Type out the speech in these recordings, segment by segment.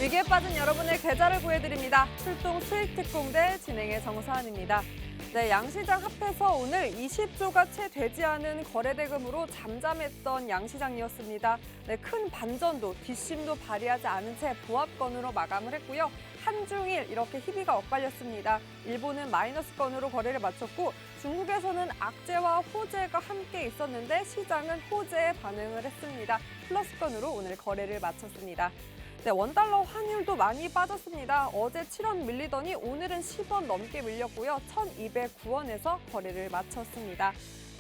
위기에 빠진 여러분의 계좌를 구해드립니다. 출동 수익특공대 진행의 정서한입니다. 네, 양시장 합해서 오늘 20조가 채 되지 않은 거래대금으로 잠잠했던 양시장이었습니다. 네, 큰 반전도 뒷심도 발휘하지 않은 채 보합권으로 마감을 했고요. 한중일 이렇게 희비가 엇갈렸습니다. 일본은 마이너스권으로 거래를 마쳤고 중국에서는 악재와 호재가 함께 있었는데 시장은 호재에 반응을 했습니다. 플러스권으로 오늘 거래를 마쳤습니다. 네, 원달러 환율도 많이 빠졌습니다. 어제 7원 밀리더니 오늘은 10원 넘게 밀렸고요. 1,209원에서 거래를 마쳤습니다.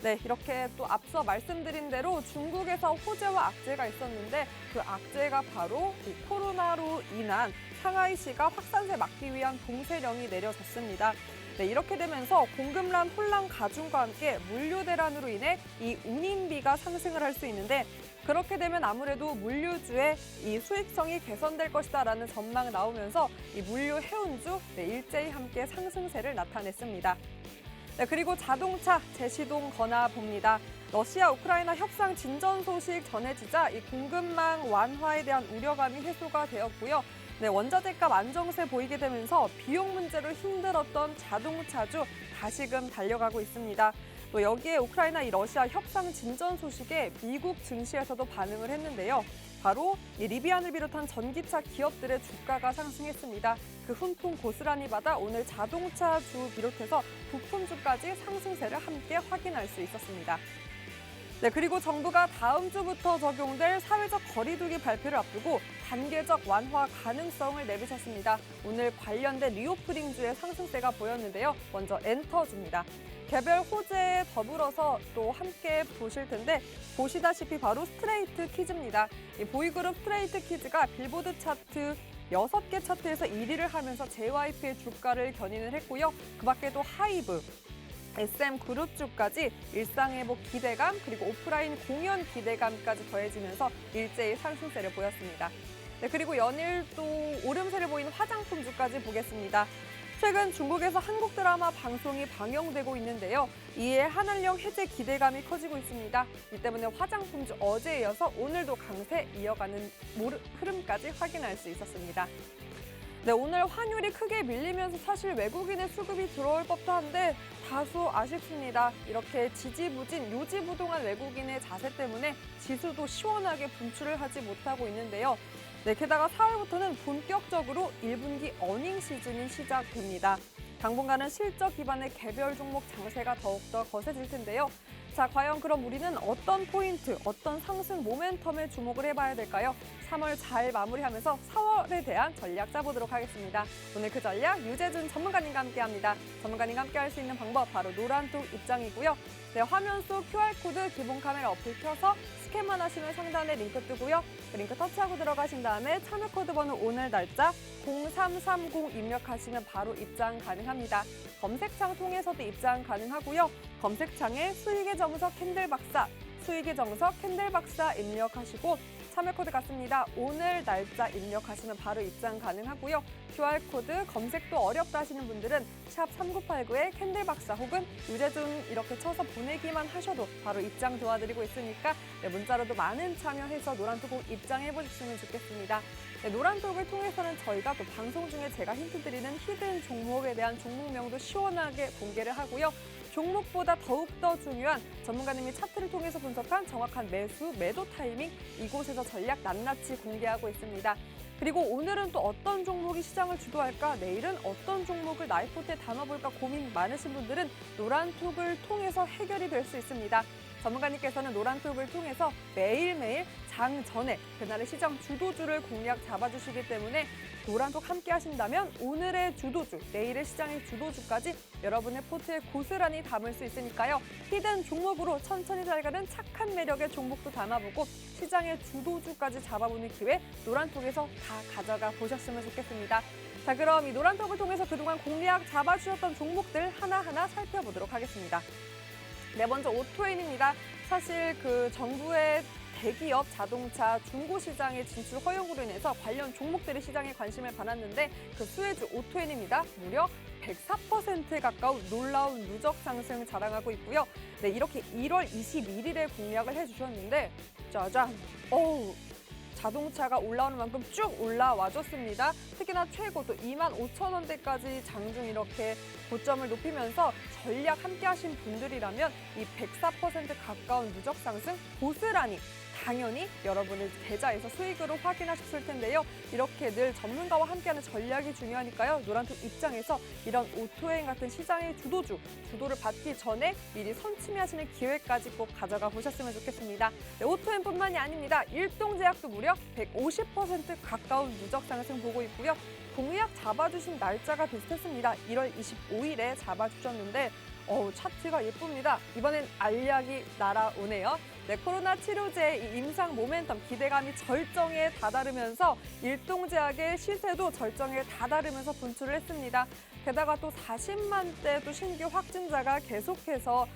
네, 이렇게 또 앞서 말씀드린 대로 중국에서 호재와 악재가 있었는데 그 악재가 바로 이 코로나로 인한 상하이시가 확산세 막기 위한 봉쇄령이 내려졌습니다. 네, 이렇게 되면서 공급난 혼란 가중과 함께 물류 대란으로 인해 이 운임비가 상승을 할 수 있는데 그렇게 되면 아무래도 물류주의 이 수익성이 개선될 것이다라는 전망이 나오면서 이 물류 해운주 일제히 함께 상승세를 나타냈습니다. 네, 그리고 자동차 재시동 거나 봅니다. 러시아 우크라이나 협상 진전 소식 전해지자 이 공급망 완화에 대한 우려감이 해소가 되었고요. 네, 원자재값 안정세 보이게 되면서 비용 문제로 힘들었던 자동차주 다시금 달려가고 있습니다. 또 여기에 우크라이나 이 러시아 협상 진전 소식에 미국 증시에서도 반응을 했는데요. 바로 이 리비안을 비롯한 전기차 기업들의 주가가 상승했습니다. 그 훈풍 고스란히 받아 오늘 자동차주 비롯해서 부품주까지 상승세를 함께 확인할 수 있었습니다. 네, 그리고 정부가 다음 주부터 적용될 사회적 거리두기 발표를 앞두고 단계적 완화 가능성을 내비쳤습니다. 오늘 관련된 리오프닝주의 상승세가 보였는데요. 먼저 엔터주입니다. 개별 호재에 더불어서 또 함께 보실 텐데 보시다시피 바로 스트레이트 키즈입니다. 이 보이그룹 스트레이트 키즈가 빌보드 차트 6개 차트에서 1위를 하면서 JYP의 주가를 견인을 했고요. 그 밖에도 하이브, SM그룹주까지 일상회복 기대감 그리고 오프라인 공연 기대감까지 더해지면서 일제히 상승세를 보였습니다. 네, 그리고 연일 또 오름세를 보이는 화장품주까지 보겠습니다. 최근 중국에서 한국 드라마 방송이 방영되고 있는데요. 이에 한한령 해제 기대감이 커지고 있습니다. 이 때문에 화장품주 어제에 이어서 오늘도 강세 이어가는 흐름까지 확인할 수 있었습니다. 네, 오늘 환율이 크게 밀리면서 사실 외국인의 수급이 들어올 법도 한데 다소 아쉽습니다. 이렇게 지지부진 요지부동한 외국인의 자세 때문에 지수도 시원하게 분출을 하지 못하고 있는데요. 네, 게다가 4월부터는 본격적으로 1분기 어닝 시즌이 시작됩니다. 당분간은 실적 기반의 개별 종목 장세가 더욱더 거세질 텐데요. 자, 과연 그럼 우리는 어떤 포인트, 어떤 상승 모멘텀에 주목을 해봐야 될까요? 3월 잘 마무리하면서 4월에 대한 전략 짜보도록 하겠습니다. 오늘 그 전략 유재준 전문가님과 함께합니다. 전문가님과 함께할 수 있는 방법 바로 노란톡 입장이고요. 네, 화면 속 QR코드 기본 카메라 어플 켜서 스캔만 하시면 상단에 링크 뜨고요. 그 링크 터치하고 들어가신 다음에 참여 코드 번호 오늘 날짜 0330 입력하시면 바로 입장 가능합니다. 검색창 통해서도 입장 가능하고요. 검색창에 수익의 정석 캔들박사, 수익의 정석 캔들박사 입력하시고 참여 코드 같습니다. 오늘 날짜 입력하시면 바로 입장 가능하고요. QR코드 검색도 어렵다 하시는 분들은 샵 3989에 캔들박사 혹은 유재준 이렇게 쳐서 보내기만 하셔도 바로 입장 도와드리고 있으니까 네, 문자로도 많은 참여해서 노란톡 입장해보셨으면 좋겠습니다. 네, 노란톡을 통해서는 저희가 또 방송 중에 제가 힌트 드리는 히든 종목에 대한 종목명도 시원하게 공개를 하고요. 종목보다 더욱더 중요한 전문가님이 차트를 통해서 분석한 정확한 매수, 매도 타이밍 이곳에서 전략 낱낱이 공개하고 있습니다. 그리고 오늘은 또 어떤 종목이 시장을 주도할까? 내일은 어떤 종목을 나이포트에 담아볼까 고민 많으신 분들은 노란톡을 통해서 해결이 될 수 있습니다. 전문가님께서는 노란톡을 통해서 매일매일 장 전에 그날의 시장 주도주를 공략 잡아주시기 때문에 노란톡 함께 하신다면 오늘의 주도주, 내일의 시장의 주도주까지 여러분의 포트에 고스란히 담을 수 있으니까요. 히든 종목으로 천천히 잘 가는 착한 매력의 종목도 담아보고 시장의 주도주까지 잡아보는 기회 노란톡에서 다 가져가 보셨으면 좋겠습니다. 자, 그럼 이 노란톡을 통해서 그동안 공략 잡아주셨던 종목들 하나하나 살펴보도록 하겠습니다. 네, 먼저 오토엔입니다. 사실 그 정부의 대기업 자동차 중고시장의 진출 허용으로 인해서 관련 종목들이 시장에 관심을 받았는데 그 수혜주 오토엔입니다. 무려 104%에 가까운 놀라운 누적 상승을 자랑하고 있고요. 네, 이렇게 1월 21일에 공략을 해주셨는데 짜잔! 자동차가 올라오는 만큼 쭉 올라와줬습니다. 특히나 최고 또 25,000원대까지 장중 이렇게 고점을 높이면서 전략 함께 하신 분들이라면 이 104% 가까운 누적 상승 고스란히 당연히 여러분의 계좌에서 수익으로 확인하셨을 텐데요. 이렇게 늘 전문가와 함께하는 전략이 중요하니까요. 노란톡 입장에서 이런 오토행 같은 시장의 주도를 받기 전에 미리 선침해하시는 기회까지 꼭 가져가 보셨으면 좋겠습니다. 네, 오토행뿐만이 아닙니다. 일동제약도 무려 150% 가까운 누적 상승 보고 있고요. 공약 잡아주신 날짜가 비슷했습니다. 1월 25일에 잡아주셨는데 차트가 예쁩니다. 이번엔 알약이 날아오네요. 네, 코로나 치료제의 이 임상 모멘텀 기대감이 절정에 다다르면서 일동제약의 시세도 절정에 다다르면서 분출을 했습니다. 게다가 또 40만대 또 신규 확진자가 계속해서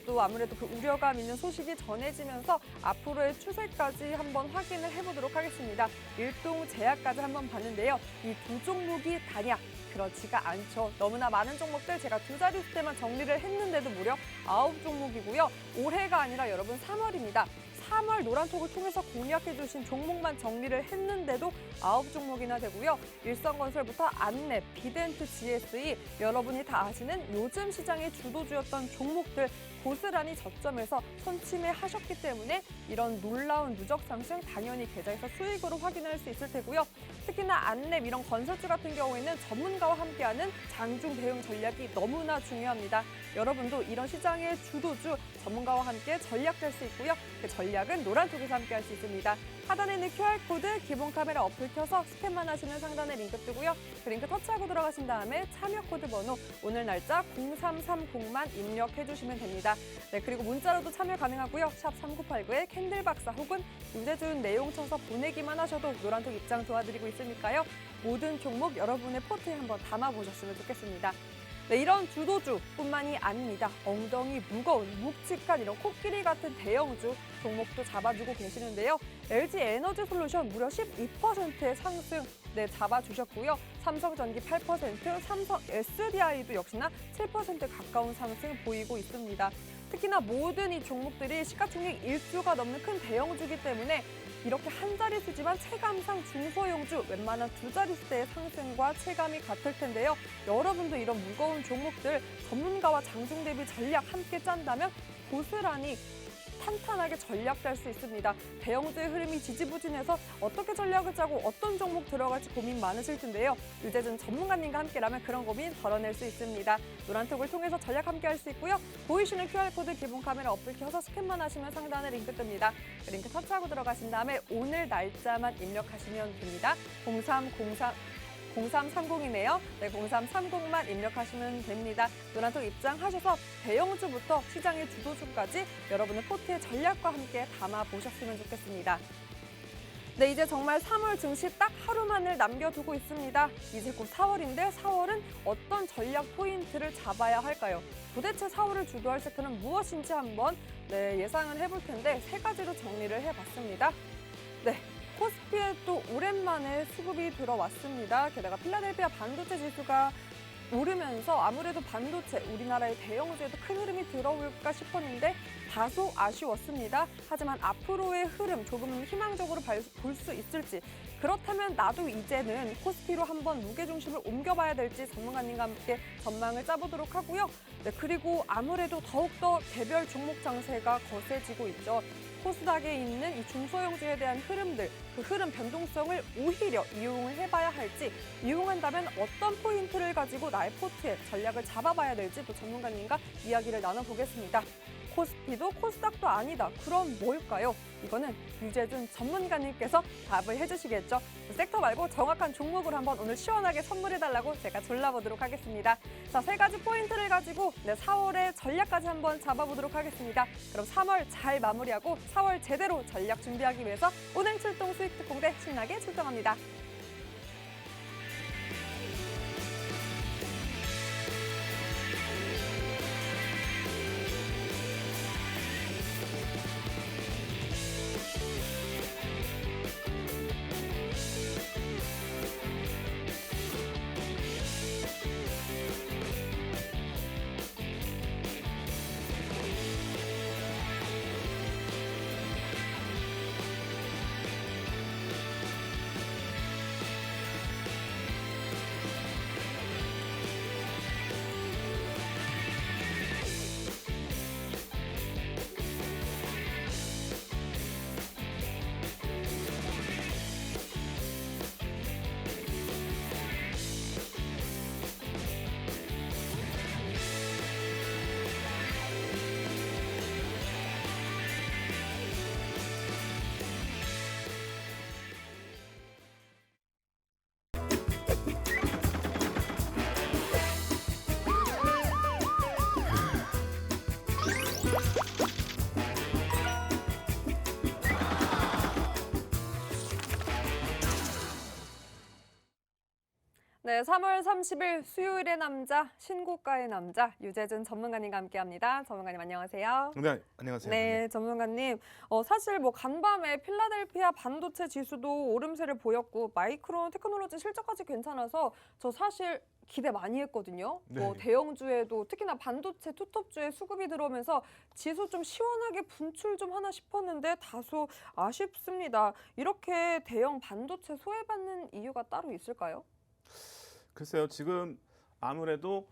또 아무래도 그 우려감 있는 소식이 전해지면서 앞으로의 추세까지 한번 확인을 해보도록 하겠습니다. 일동제약까지 한번 봤는데요. 이 두 종목이 다냐? 그렇지가 않죠. 너무나 많은 종목들 제가 두 자릿수 때만 정리를 했는데도 무려 9종목이고요. 올해가 아니라 여러분 3월입니다. 3월 노란톡을 통해서 공략해 주신 종목만 정리를 했는데도 9종목이나 되고요. 일성건설부터 안랩, 비덴트, GSE 여러분이 다 아시는 요즘 시장의 주도주였던 종목들 고스란히 저점에서 선침해하셨기 때문에 이런 놀라운 누적 상승 당연히 계좌에서 수익으로 확인할 수 있을 테고요. 특히나 안랩 이런 건설주 같은 경우에는 전문가와 함께하는 장중 대응 전략이 너무나 중요합니다. 여러분도 이런 시장의 주도주 전문가와 함께 전략 짤 수 있고요. 그 전략은 노란톡에서 함께 할 수 있습니다. 하단에 있는 QR코드 기본 카메라 어플 켜서 스캔만 하시면 상단에 링크 뜨고요. 그 링크 터치하고 들어가신 다음에 참여 코드 번호 오늘 날짜 0330만 입력해 주시면 됩니다. 네, 그리고 문자로도 참여 가능하고요. 샵 3989에 캔들박사 혹은 유재준 내용 쳐서 보내기만 하셔도 노란톡 입장 도와드리고 있으니까요. 모든 종목 여러분의 포트에 한번 담아보셨으면 좋겠습니다. 네, 이런 주도주뿐만이 아닙니다. 엉덩이 무거운 묵직한 이런 코끼리 같은 대형주 종목도 잡아주고 계시는데요. LG에너지솔루션 무려 12%의 상승 잡아주셨고요. 삼성전기 8%, 삼성 SDI도 역시나 7% 가까운 상승 보이고 있습니다. 특히나 모든 이 종목들이 시가총액 1조가 넘는 큰 대형주이기 때문에 이렇게 한 자릿수지만 체감상 중소형주 웬만한 두 자릿수대의 상승과 체감이 같을 텐데요. 여러분도 이런 무거운 종목들 전문가와 장중 대비 전략 함께 짠다면 고스란히 탄탄하게 전략 짤 수 있습니다. 대형주의 흐름이 지지부진해서 어떻게 전략을 짜고 어떤 종목 들어갈지 고민 많으실 텐데요. 유재준 전문가님과 함께라면 그런 고민 덜어낼 수 있습니다. 노란톡을 통해서 전략 함께 할 수 있고요. 보이시는 QR코드 기본 카메라 어플 켜서 스캔만 하시면 상단에 링크 뜹니다. 그 링크 터치하고 들어가신 다음에 오늘 날짜만 입력하시면 됩니다. 0330이네요. 네, 0330만 입력하시면 됩니다. 노란톡 입장하셔서 대형주부터 시장의 주도주까지 여러분의 포트의 전략과 함께 담아보셨으면 좋겠습니다. 네, 이제 정말 3월 증시 딱 하루만을 남겨두고 있습니다. 이제 곧 4월인데 4월은 어떤 전략 포인트를 잡아야 할까요? 도대체 4월을 주도할 섹터는 무엇인지 한번 예상을 해볼 텐데 세 가지로 정리를 해봤습니다. 네. 코스피에 또 오랜만에 수급이 들어왔습니다. 게다가 필라델피아 반도체 지수가 오르면서 아무래도 반도체, 우리나라의 대형주에도 큰 흐름이 들어올까 싶었는데 다소 아쉬웠습니다. 하지만 앞으로의 흐름 조금 희망적으로 볼 수 있을지, 그렇다면 나도 이제는 코스피로 한번 무게중심을 옮겨봐야 될지 전문가님과 함께 전망을 짜보도록 하고요. 네, 그리고 아무래도 더욱더 개별 종목 장세가 거세지고 있죠. 코스닥에 있는 이 중소형주에 대한 흐름들, 그 흐름 변동성을 오히려 이용을 해봐야 할지, 이용한다면 어떤 포인트를 가지고 나의 포트에 전략을 잡아봐야 될지 또 전문가님과 이야기를 나눠보겠습니다. 코스피도 코스닥도 아니다. 그럼 뭘까요? 이거는 유재준 전문가님께서 답을 해주시겠죠. 섹터 말고 정확한 종목을 한번 오늘 시원하게 선물해달라고 제가 졸라보도록 하겠습니다. 자, 세 가지 포인트를 가지고 4월의 전략까지 한번 잡아보도록 하겠습니다. 그럼 3월 잘 마무리하고 4월 제대로 전략 준비하기 위해서 은행 출동 수익 특공대 신나게 출동합니다. 네, 3월 30일 수요일의 남자, 신고가의 남자 유재준 전문가님과 함께합니다. 전문가님 안녕하세요. 네, 안녕하세요. 네, 전문가님. 사실 뭐 간밤에 필라델피아 반도체 지수도 오름세를 보였고 마이크론 테크놀로지 실적까지 괜찮아서 저 사실 기대 많이 했거든요. 뭐 네. 대형주에도 특히나 반도체 투톱주에 수급이 들어오면서 지수 좀 시원하게 분출 좀 하나 싶었는데 다소 아쉽습니다. 이렇게 대형 반도체 소외받는 이유가 따로 있을까요? 글쎄요, 지금 아무래도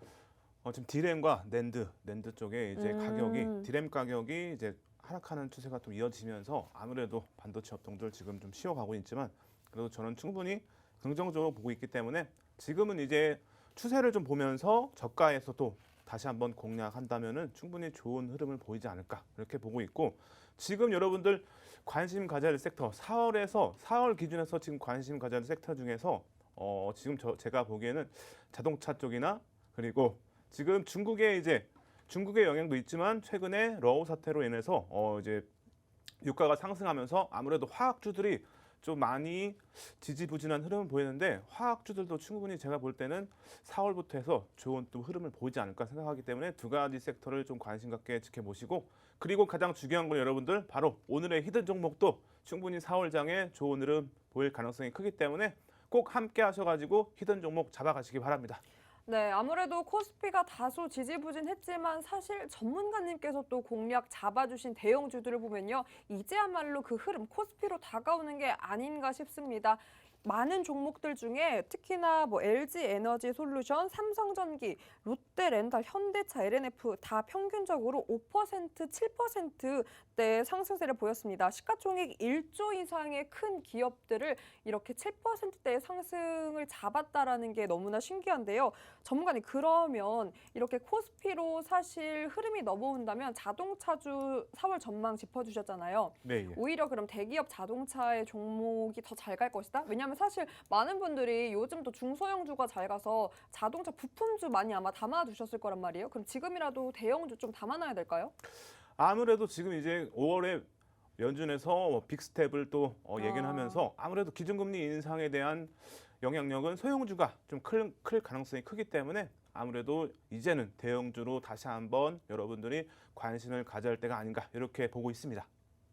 지금 디램과 낸드 쪽에 이제 가격이 디램 가격이 이제 하락하는 추세가 좀 이어지면서 아무래도 반도체 업종들 지금 좀 쉬어가고 있지만 그래도 저는 충분히 긍정적으로 보고 있기 때문에 지금은 이제 추세를 좀 보면서 저가에서도 다시 한번 공략한다면은 충분히 좋은 흐름을 보이지 않을까 이렇게 보고 있고 지금 여러분들 관심 가져야 할 섹터 4월 기준에서 지금 관심 가져야 할 섹터 중에서 지금 제가 보기에는 자동차 쪽이나 그리고 지금 중국의 영향도 있지만 최근에 러우 사태로 인해서 이제 유가가 상승하면서 아무래도 화학주들이 좀 많이 지지부진한 흐름을 보이는데 화학주들도 충분히 제가 볼 때는 4월부터 해서 좋은 또 흐름을 보이지 않을까 생각하기 때문에 두 가지 섹터를 좀 관심 갖게 지켜보시고 그리고 가장 중요한 건 여러분들 바로 오늘의 히든 종목도 충분히 4월장에 좋은 흐름 보일 가능성이 크기 때문에 꼭 함께 하셔가지고 히든 종목 잡아가시기 바랍니다. 네, 아무래도 코스피가 다소 지지부진했지만 사실 전문가님께서 또 공략 잡아주신 대형주들을 보면요. 이제야말로 그 흐름 코스피로 다가오는 게 아닌가 싶습니다. 많은 종목들 중에 특히나 뭐 LG 에너지 솔루션, 삼성전기, 롯데렌탈, 현대차, LNF 다 평균적으로 5%, 7%대 상승세를 보였습니다. 시가총액 1조 이상의 큰 기업들을 이렇게 7%대의 상승을 잡았다라는 게 너무나 신기한데요. 전문가님, 그러면 이렇게 코스피로 사실 흐름이 넘어온다면 자동차주 4월 전망 짚어주셨잖아요. 네. 예. 오히려 그럼 대기업 자동차의 종목이 더 잘 갈 것이다? 왜냐하면 사실 많은 분들이 요즘 또 중소형주가 잘 가서 자동차 부품주 많이 아마 담아두셨을 거란 말이에요. 그럼 지금이라도 대형주 좀 담아놔야 될까요? 아무래도 지금 이제 5월에 연준에서 빅스텝을 또 얘기를 하면서 아무래도 기준금리 인상에 대한 영향력은 소형주가 좀 클 가능성이 크기 때문에 아무래도 이제는 대형주로 다시 한번 여러분들이 관심을 가져야 할 때가 아닌가 이렇게 보고 있습니다.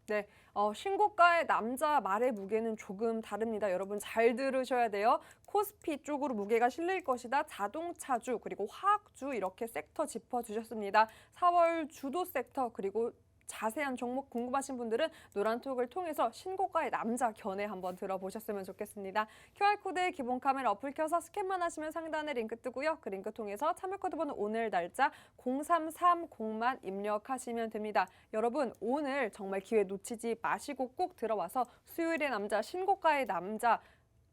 네, 신고가의 남자 말의 무게는 조금 다릅니다. 여러분 잘 들으셔야 돼요. 코스피 쪽으로 무게가 실릴 것이다. 자동차주 그리고 화학주 이렇게 섹터 짚어주셨습니다. 4월 주도 섹터 그리고 자세한 종목 궁금하신 분들은 노란톡을 통해서 신고가의 남자 견해 한번 들어보셨으면 좋겠습니다. QR코드에 기본 카메라 어플 켜서 스캔만 하시면 상단에 링크 뜨고요. 그 링크 통해서 참여코드 번호 오늘 날짜 0330만 입력하시면 됩니다. 여러분 오늘 정말 기회 놓치지 마시고 꼭 들어와서 수요일의 남자 신고가의 남자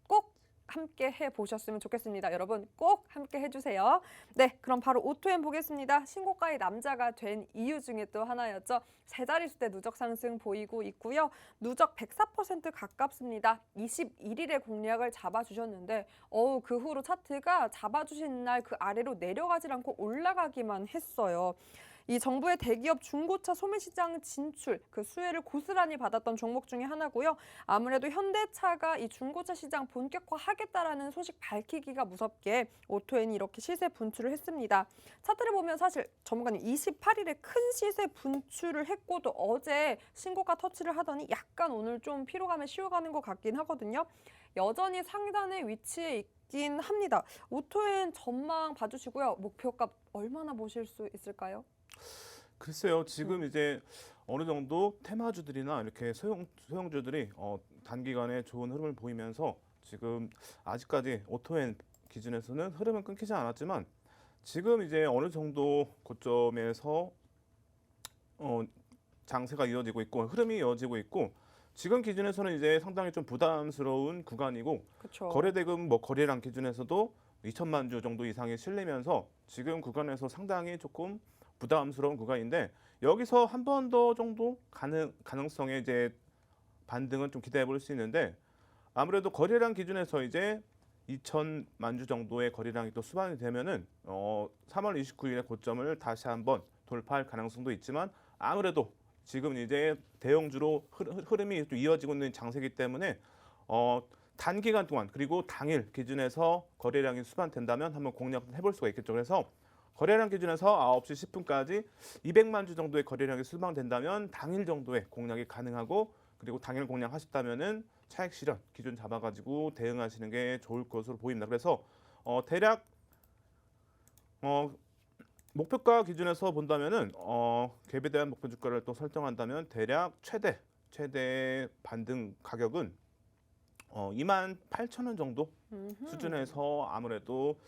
꼭 함께 해보셨으면 좋겠습니다. 여러분 꼭 함께 해주세요. 네, 그럼 바로 오토엔 보겠습니다. 신고가의 남자가 된 이유 중에 또 하나였죠. 세 자릿수대 누적 상승 보이고 있고요. 누적 104% 가깝습니다. 21일에 공략을 잡아주셨는데 그 후로 차트가 잡아주신 날 그 아래로 내려가지 않고 올라가기만 했어요. 이 정부의 대기업 중고차 소매시장 진출, 그 수혜를 고스란히 받았던 종목 중에 하나고요. 아무래도 현대차가 이 중고차 시장 본격화하겠다라는 소식 밝히기가 무섭게 오토엔이 이렇게 시세 분출을 했습니다. 차트를 보면 사실 전문가님 28일에 큰 시세 분출을 했고도 어제 신고가 터치를 하더니 약간 오늘 좀 피로감에 쉬어가는 것 같긴 하거든요. 여전히 상단에 위치해 있긴 합니다. 오토엔 전망 봐주시고요. 목표값 얼마나 보실 수 있을까요? 글쎄요, 지금 이제 어느 정도 테마주들이나 이렇게 소형주들이 단기간에 좋은 흐름을 보이면서 지금 아직까지 오토엔 기준에서는 흐름은 끊기지 않았지만 지금 이제 어느 정도 고점에서 장세가 이어지고 있고 흐름이 이어지고 있고 지금 기준에서는 이제 상당히 좀 부담스러운 구간이고 그쵸. 거래대금 거래량 기준에서도 2천만 주 정도 이상이 실리면서 지금 구간에서 상당히 조금 부담스러운 구간인데 여기서 한 번 더 정도 가능성의 이제 반등은 좀 기대해 볼 수 있는데 아무래도 거래량 기준에서 이제 2천만 주 정도의 거래량이 또 수반이 되면은 3월 29일에 고점을 다시 한번 돌파할 가능성도 있지만 아무래도 지금 이제 대형주로 흐름이 또 이어지고 있는 장세기 때문에 단기간 동안 그리고 당일 기준에서 거래량이 수반된다면 한번 공략 해볼 수가 있겠죠. 그래서 거래량 기준에서 9시 10분까지 200만 주 정도의 거래량이 수반된다면 당일 정도의 공략이 가능하고 그리고 당일 공략하셨다면은 차익 실현 기준 잡아가지고 대응하시는 게 좋을 것으로 보입니다. 그래서 대략 목표가 기준에서 본다면은 갭에 대한 목표 주가를 또 설정한다면 대략 최대 반등 가격은 28,000원 정도 수준에서 아무래도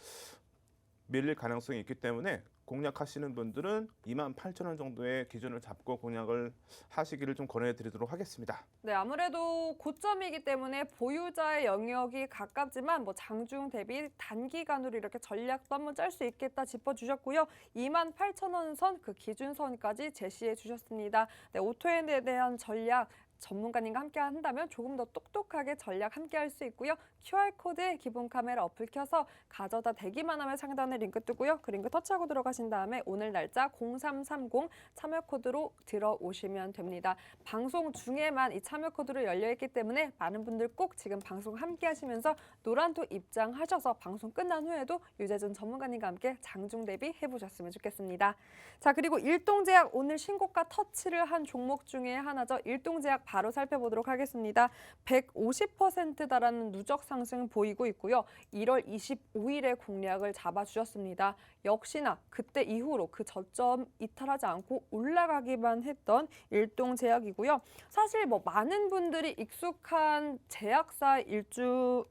밀릴 가능성이 있기 때문에 공략하시는 분들은 28,000원 정도의 기준을 잡고 공략을 하시기를 좀 권해드리도록 하겠습니다. 네, 아무래도 고점이기 때문에 보유자의 영역이 가깝지만 뭐 장중 대비 단기간으로 이렇게 전략도 한번 짤 수 있겠다 짚어주셨고요. 28,000원 선 그 기준선까지 제시해 주셨습니다. 네, 오토핸드에 대한 전략 전문가님과 함께 한다면 조금 더 똑똑하게 전략 함께 할 수 있고요. QR코드에 기본 카메라 어플 켜서 가져다 대기만 하면 상단에 링크 뜨고요. 그 링크 터치하고 들어가신 다음에 오늘 날짜 0330 참여 코드로 들어오시면 됩니다. 방송 중에만 이 참여 코드로 열려있기 때문에 많은 분들 꼭 지금 방송 함께 하시면서 노란톡 입장하셔서 방송 끝난 후에도 유재준 전문가님과 함께 장중 대비 해보셨으면 좋겠습니다. 자, 그리고 일동제약 오늘 신고가 터치를 한 종목 중에 하나죠. 일동제약 바로 살펴보도록 하겠습니다. 150% 달하는 누적 상승 보이고 있고요. 1월 25일에 공략을 잡아주셨습니다. 역시나 그때 이후로 그 저점 이탈하지 않고 올라가기만 했던 일동제약이고요. 사실 뭐 많은 분들이 익숙한 제약사 일주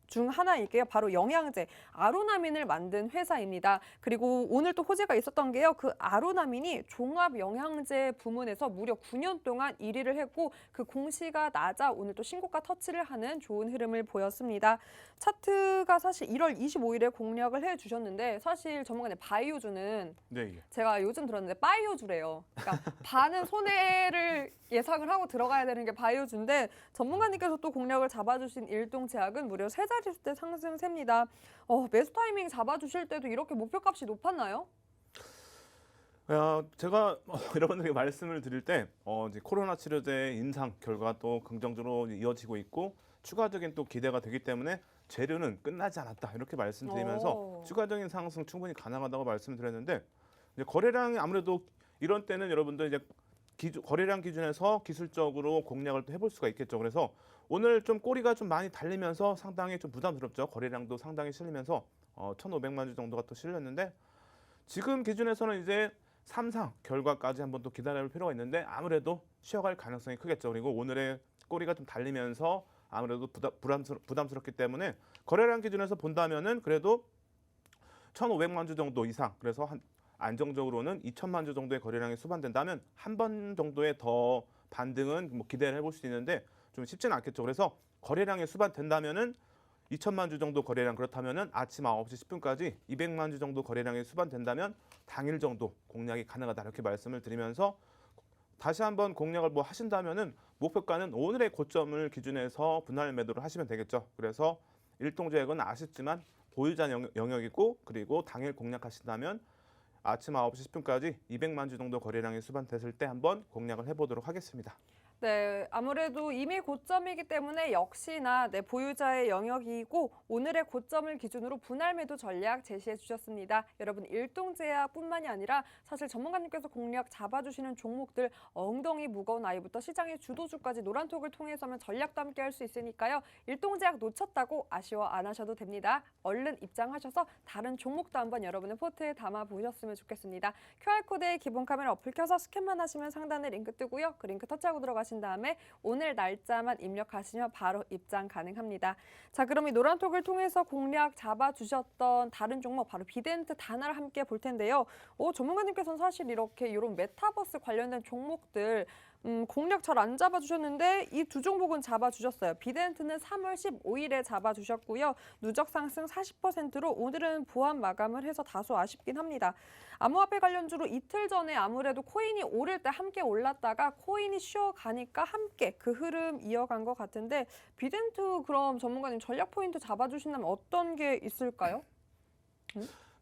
중 하나이게요. 바로 영양제 아로나민을 만든 회사입니다. 그리고 오늘 또 호재가 있었던 게요. 그 아로나민이 종합 영양제 부문에서 무려 9년 동안 1위를 했고 그 공시가 낮아 오늘 또 신고가 터치를 하는 좋은 흐름을 보였습니다. 차트가 사실 1월 25일에 공략을 해주셨는데 사실 전문가님 바이오주는 네. 제가 요즘 들었는데 바이오주래요. 그러니까 반은 손해를 예상을 하고 들어가야 되는 게 바이오주인데 전문가님께서 또 공략을 잡아주신 일동제약은 무려 3자릿수 상승세입니다. 매수 타이밍 잡아주실 때도 이렇게 목표값이 높았나요? 제가 여러분들에게 말씀을 드릴 때 이제 코로나 치료제 인상 결과도 긍정적으로 이어지고 있고 추가적인 또 기대가 되기 때문에 재료는 끝나지 않았다 이렇게 말씀드리면서 추가적인 상승 충분히 가능하다고 말씀드렸는데 이제 거래량이 아무래도 이런 때는 여러분들 이제 거래량 기준에서 기술적으로 공략을 또 해볼 수가 있겠죠. 그래서 오늘 좀 꼬리가 좀 많이 달리면서 상당히 좀 부담스럽죠. 거래량도 상당히 실리면서 1,500만 주 정도가 또 실렸는데 지금 기준에서는 이제 3상 결과까지 한번 또 기다려볼 필요가 있는데 아무래도 쉬어갈 가능성이 크겠죠. 그리고 오늘의 꼬리가 좀 달리면서 아무래도 부담스럽기 때문에 거래량 기준에서 본다면은 그래도 1,500만 주 정도 이상 그래서 안정적으로는 2,000만 주 정도의 거래량이 수반된다면 한 번 정도의 더 반등은 뭐 기대를 해볼 수 있는데 좀 쉽지는 않겠죠. 그래서 거래량이 수반된다면은 2,000만 주 정도 거래량 그렇다면은 아침 9시 10분까지 200만 주 정도 거래량이 수반된다면 당일 정도 공략이 가능하다 이렇게 말씀을 드리면서 다시 한번 공략을 뭐 하신다면은 목표가는 오늘의 고점을 기준해서 분할 매도를 하시면 되겠죠. 그래서 일동제약은 아쉽지만 보유자 영역이고 그리고 당일 공략하신다면 아침 9시 10분까지 200만 주 정도 거래량이 수반됐을 때 한번 공략을 해보도록 하겠습니다. 네, 아무래도 이미 고점이기 때문에 역시나 보유자의 영역이고 오늘의 고점을 기준으로 분할 매도 전략 제시해 주셨습니다. 여러분 일동제약뿐만이 아니라 사실 전문가님께서 공략 잡아주시는 종목들 엉덩이 무거운 아이부터 시장의 주도주까지 노란톡을 통해서면 전략도 함께 할 수 있으니까요. 일동제약 놓쳤다고 아쉬워 안 하셔도 됩니다. 얼른 입장하셔서 다른 종목도 한번 여러분의 포트에 담아 보셨으면 좋겠습니다. QR코드에 기본 카메라 어플 켜서 스캔만 하시면 상단에 링크 뜨고요. 그 링크 터치하고 들어가신 다음에 오늘 날짜만 입력하시면 바로 입장 가능합니다. 자, 그럼 이 노란톡을 통해서 공략 잡아주셨던 다른 종목 바로 비덴트 다나를 함께 볼 텐데요. 전문가님께서는 사실 이렇게 이런 메타버스 관련된 종목들 공략 잘 안 잡아주셨는데 이 두 종목은 잡아주셨어요. 비덴트는 3월 15일에 잡아주셨고요. 누적 상승 40%로 오늘은 보합 마감을 해서 다소 아쉽긴 합니다. 암호화폐 관련주로 이틀 전에 아무래도 코인이 오를 때 함께 올랐다가 코인이 쉬어가니까 함께 그 흐름 이어간 것 같은데 비덴트 그럼 전문가님 전략 포인트 잡아주신다면 어떤 게 있을까요?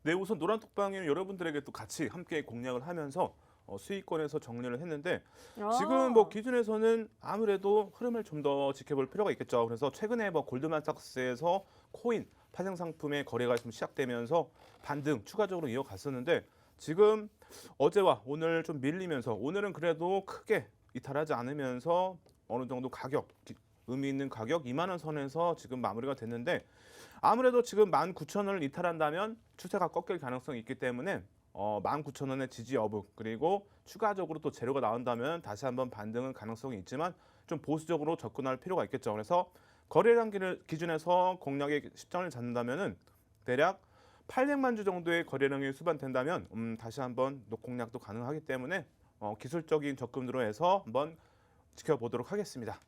네, 우선 노란톡방에 여러분들에게 또 같이 함께 공략을 하면서 수익권에서 정리를 했는데 아. 지금 뭐 기준에서는 아무래도 흐름을 좀 더 지켜볼 필요가 있겠죠. 그래서 최근에 뭐 골드만삭스에서 코인 파생 상품의 거래가 좀 시작되면서 반등 추가적으로 이어갔었는데 지금 어제와 오늘 좀 밀리면서 오늘은 그래도 크게 이탈하지 않으면서 어느 정도 가격 의미 있는 가격 2만 원 선에서 지금 마무리가 됐는데 아무래도 지금 19,000원을 이탈한다면 추세가 꺾일 가능성이 있기 때문에 19,000원의 지지 여부 그리고 추가적으로 또 재료가 나온다면 다시 한번 반등은 가능성이 있지만 좀 보수적으로 접근할 필요가 있겠죠. 그래서 거래량 기준에서 공략의 시점을 잡는다면은 대략 800만 주 정도의 거래량이 수반된다면 다시 한번 공략도 가능하기 때문에 기술적인 접근으로 해서 한번 지켜보도록 하겠습니다.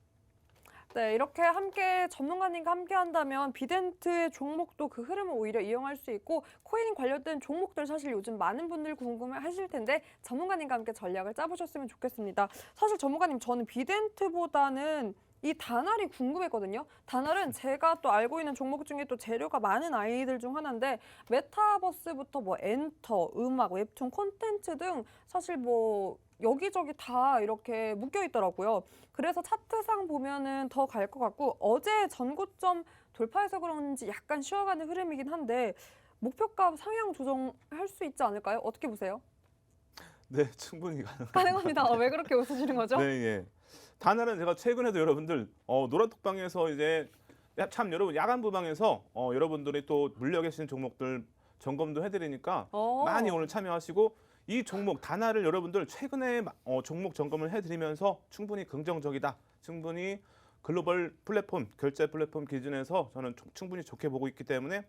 네, 이렇게 함께 전문가님과 함께 한다면 비덴트의 종목도 그 흐름을 오히려 이용할 수 있고 코인 관련된 종목들 사실 요즘 많은 분들 궁금해하실 텐데 전문가님과 함께 전략을 짜보셨으면 좋겠습니다. 사실 전문가님 저는 비덴트보다는 이 다날이 궁금했거든요. 다날은 제가 또 알고 있는 종목 중에 또 재료가 많은 아이들 중 하나인데 메타버스부터 뭐 엔터, 음악, 웹툰, 콘텐츠 등 사실 뭐 여기저기 다 이렇게 묶여 있더라고요. 그래서 차트상 보면은 더 갈 것 같고 어제 전고점 돌파해서 그런지 약간 쉬어가는 흐름이긴 한데 목표가 상향 조정할 수 있지 않을까요? 어떻게 보세요? 네, 충분히 가능합니다. 가능합니다. 왜 그렇게 웃으시는 거죠? 네, 예. 다날은 제가 최근에도 여러분들 노란톡방에서 이제 참 여러분 야간 부방에서 여러분들이 또 물려 계신 종목들 점검도 해드리니까 많이 오늘 참여하시고 이 종목 다날을 여러분들 최근에 종목 점검을 해드리면서 충분히 긍정적이다. 충분히 글로벌 플랫폼 결제 플랫폼 기준에서 저는 충분히 좋게 보고 있기 때문에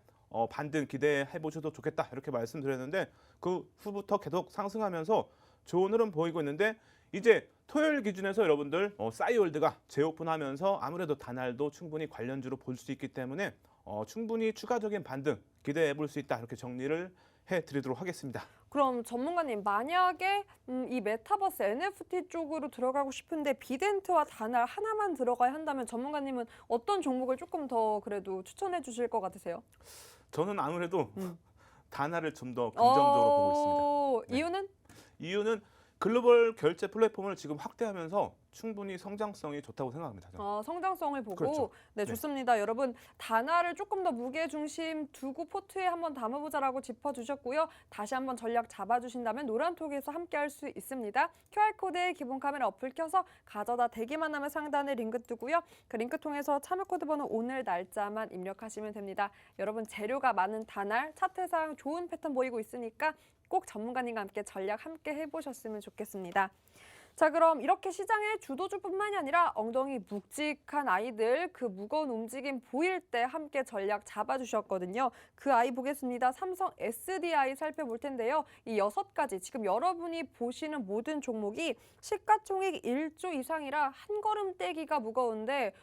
반등 기대해 보셔도 좋겠다 이렇게 말씀드렸는데 그 후부터 계속 상승하면서 좋은 흐름 보이고 있는데 이제 토요일 기준에서 여러분들 싸이월드가 재오픈하면서 아무래도 다날도 충분히 관련주로 볼 수 있기 때문에 충분히 추가적인 반등 기대해 볼 수 있다 이렇게 정리를 해드리도록 하겠습니다. 그럼 전문가님 만약에 이 메타버스 NFT 쪽으로 들어가고 싶은데 비덴트와 다날 하나만 들어가야 한다면 전문가님은 어떤 종목을 조금 더 그래도 추천해 주실 것 같으세요? 저는 아무래도 다날을 좀 더 긍정적으로 보고 있습니다. 네. 이유는? 이유는 글로벌 결제 플랫폼을 지금 확대하면서 충분히 성장성이 좋다고 생각합니다. 저는. 성장성을 보고 그렇죠. 네, 좋습니다. 여러분 다날을 조금 더 무게 중심 두고 포트에 한번 담아보자라고 짚어주셨고요. 다시 한번 전략 잡아주신다면 노란톡에서 함께할 수 있습니다. QR코드에 기본 카메라 어플 켜서 가져다 대기만 하면 상단에 링크 뜨고요. 그 링크 통해서 참여 코드 번호 오늘 날짜만 입력하시면 됩니다. 여러분 재료가 많은 다날 차트상 좋은 패턴 보이고 있으니까 꼭 전문가님과 함께 전략 함께 해보셨으면 좋겠습니다. 자, 그럼 이렇게 시장의 주도주뿐만이 아니라 엉덩이 묵직한 아이들 그 무거운 움직임 보일 때 함께 전략 잡아주셨거든요. 그 아이 보겠습니다. 삼성 SDI 살펴볼 텐데요. 이 6가지 지금 여러분이 보시는 모든 종목이 시가총액 1조 이상이라 한 걸음 떼기가 무거운데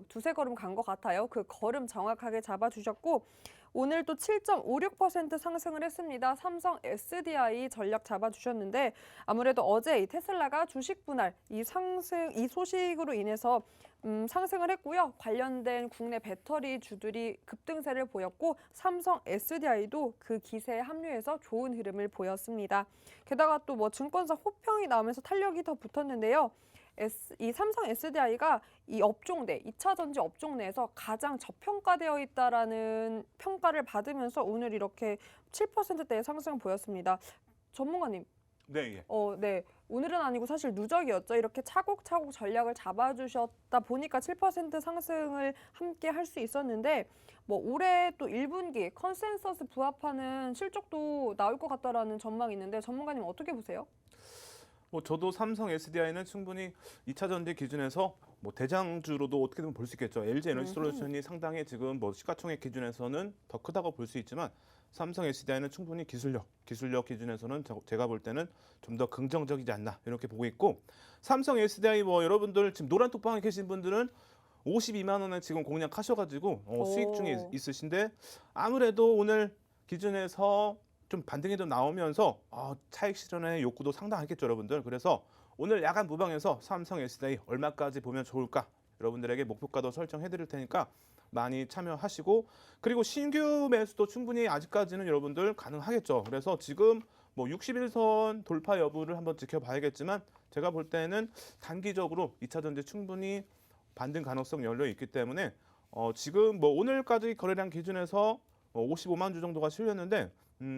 두세 걸음 간 것 같아요. 그 걸음 정확하게 잡아주셨고 오늘 또 7.56% 상승을 했습니다. 삼성 SDI 전략 잡아주셨는데 아무래도 어제 이 테슬라가 주식 분할 이 소식으로 인해서 상승을 했고요. 관련된 국내 배터리 주들이 급등세를 보였고 삼성 SDI도 그 기세에 합류해서 좋은 흐름을 보였습니다. 게다가 또 뭐 증권사 호평이 나오면서 탄력이 더 붙었는데요. 이 삼성 SDI가 이 업종내, 2차 전지 업종 내에서 가장 저평가되어 있다라는 평가를 받으면서 오늘 이렇게 7%대의 상승을 보였습니다. 전문가님. 네, 예. 네. 오늘은 아니고 사실 누적이었죠. 이렇게 차곡차곡 전략을 잡아주셨다 보니까 7% 상승을 함께 할 수 있었는데 뭐 올해 또 1분기 컨센서스 부합하는 실적도 나올 것 같다라는 전망이 있는데 전문가님 어떻게 보세요? 뭐 저도 삼성 SDI는 충분히 2차 전지 기준에서 뭐 대장주로도 어떻게든 볼 수 있겠죠. LG 에너지 솔루션이 상당히 지금 뭐 시가총액 기준에서는 더 크다고 볼 수 있지만 삼성 SDI는 충분히 기술력 기준에서는 제가 볼 때는 좀 더 긍정적이지 않나 이렇게 보고 있고 삼성 SDI 뭐 여러분들 지금 노란톡방에 계신 분들은 52만 원에 지금 공략하셔가지고 수익 중에 있으신데 아무래도 오늘 기준에서 좀 반등이 좀 나오면서 차익 실현의 욕구도 상당하겠죠, 여러분들. 그래서 오늘 야간 무방에서 삼성 SDI 얼마까지 보면 좋을까? 여러분들에게 목표가도 설정해 드릴 테니까 많이 참여하시고 그리고 신규 매수도 충분히 아직까지는 여러분들 가능하겠죠. 그래서 지금 뭐 61선 돌파 여부를 한번 지켜봐야겠지만 제가 볼 때는 단기적으로 2차 전지 충분히 반등 가능성 열려 있기 때문에 지금 뭐 오늘까지 거래량 기준에서 55만 주 정도가 실렸는데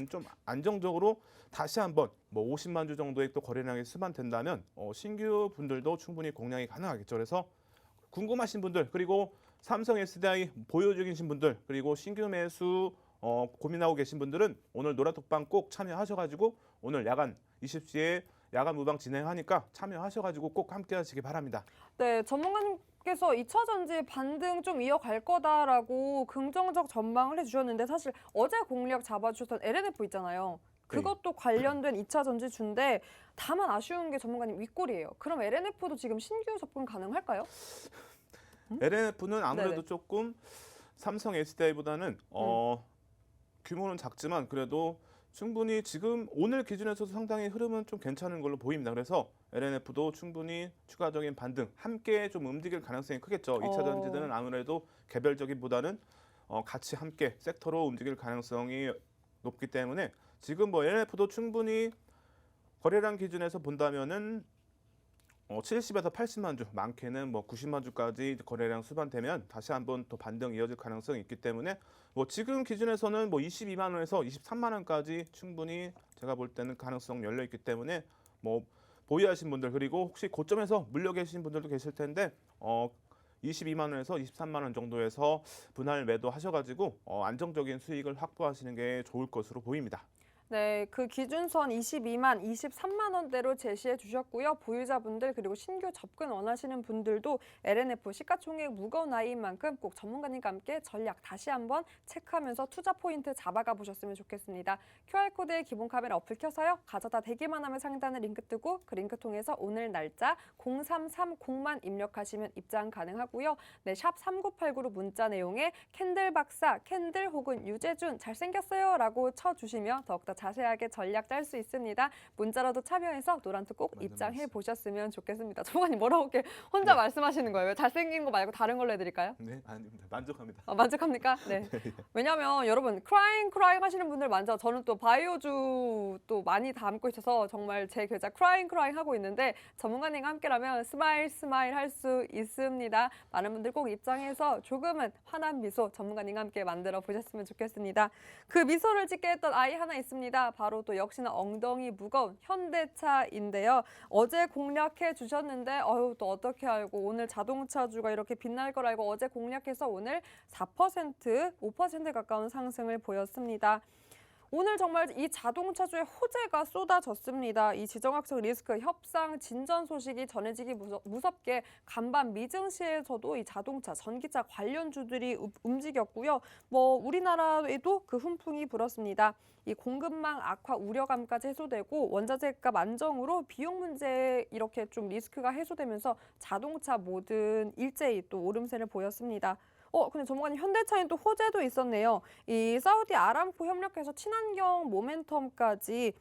좀 안정적으로 다시 한번 뭐 50만 주 정도의 또 거래량이 수반된다면 신규 분들도 충분히 공략이 가능하겠죠. 그래서 궁금하신 분들 그리고 삼성 SDI 보유 중이신 분들 그리고 신규 매수 고민하고 계신 분들은 오늘 노라톡방 꼭 참여하셔가지고 오늘 야간 20시에 야간 무방 진행하니까 참여하셔가지고 꼭 함께 하시기 바랍니다. 네, 전문가님께서 2차 전지 반등 좀 이어갈 거다라고 긍정적 전망을 해주셨는데 사실 어제 공략 잡아주셨던 LNF 있잖아요. 그것도 관련된 2차 전지주인데 다만 아쉬운 게 전문가님 윗골이에요. 그럼 LNF도 지금 신규 접근 가능할까요? LNF는 아무래도 네네. 조금 삼성 SDI보다는 규모는 작지만 그래도 충분히 지금 오늘 기준에서도 상당히 흐름은 좀 괜찮은 걸로 보입니다. 그래서 LNF도 충분히 추가적인 반등 함께 좀 움직일 가능성이 크겠죠. 2차 전지들은 아무래도 개별적인보다는 같이 함께 섹터로 움직일 가능성이 높기 때문에 지금 뭐 LNF도 충분히 거래량 기준에서 본다면은 70에서 80만 주, 많게는 뭐 90만 주까지 거래량 수반되면 다시 한번 또 반등 이어질 가능성이 있기 때문에 뭐 지금 기준에서는 뭐 22만 원에서 23만 원까지 충분히 제가 볼 때는 가능성 열려 있기 때문에 뭐 보유하신 분들 그리고 혹시 고점에서 물려 계신 분들도 계실 텐데 22만 원에서 23만 원 정도에서 분할 매도하셔가지고 안정적인 수익을 확보하시는 게 좋을 것으로 보입니다. 네, 그 기준선 22만, 23만 원대로 제시해 주셨고요. 보유자분들 그리고 신규 접근 원하시는 분들도 LNF 시가총액 무거운 아이인 만큼 꼭 전문가님과 함께 전략 다시 한번 체크하면서 투자 포인트 잡아가 보셨으면 좋겠습니다. QR코드에 기본 카메라 어플 켜서요. 가져다 대기만 하면 상단에 링크 뜨고 그 링크 통해서 오늘 날짜 0330만 입력하시면 입장 가능하고요. 네, 샵 3989로 문자 내용에 캔들 박사, 캔들 혹은 유재준 잘생겼어요 라고 쳐주시면 더욱더 자세하게 전략 짤 수 있습니다. 문자라도 참여해서 노란톡 꼭 맞는 입장해 말씀. 보셨으면 좋겠습니다. 전문가님 뭐라고 이렇게 혼자 네. 말씀하시는 거예요? 잘생긴 거 말고 다른 걸로 해드릴까요? 네, 아닙니다. 만족합니다. 만족합니까? 네. 왜냐면 여러분 크라잉 하시는 분들 많죠. 저는 또 바이오주 또 많이 담고 있어서 정말 제 계좌 크라잉 하고 있는데 전문가님과 함께라면 스마일 할 수 있습니다. 많은 분들 꼭 입장해서 조금은 환한 미소 전문가님과 함께 만들어 보셨으면 좋겠습니다. 그 미소를 짓게 했던 아이 하나 있습니다. 바로 또 역시나 엉덩이 무거운 현대차인데요. 어제 공략해 주셨는데 또 어떻게 알고 오늘 자동차주가 이렇게 빛날 걸 알고 어제 공략해서 오늘 4%, 5% 가까운 상승을 보였습니다. 오늘 정말 이 자동차주의 호재가 쏟아졌습니다. 이 지정학적 리스크 협상 진전 소식이 전해지기 무섭게 간밤 미증시에서도 이 자동차, 전기차 관련주들이 움직였고요. 뭐 우리나라에도 그 훈풍이 불었습니다. 이 공급망 악화 우려감까지 해소되고 원자재값 안정으로 비용 문제에 이렇게 좀 리스크가 해소되면서 자동차 모든 일제히 또 오름세를 보였습니다. 근데 전문가님 현대차인 또 호재도 있었네요. 이 사우디 아람코 협력해서 친환경 모멘텀까지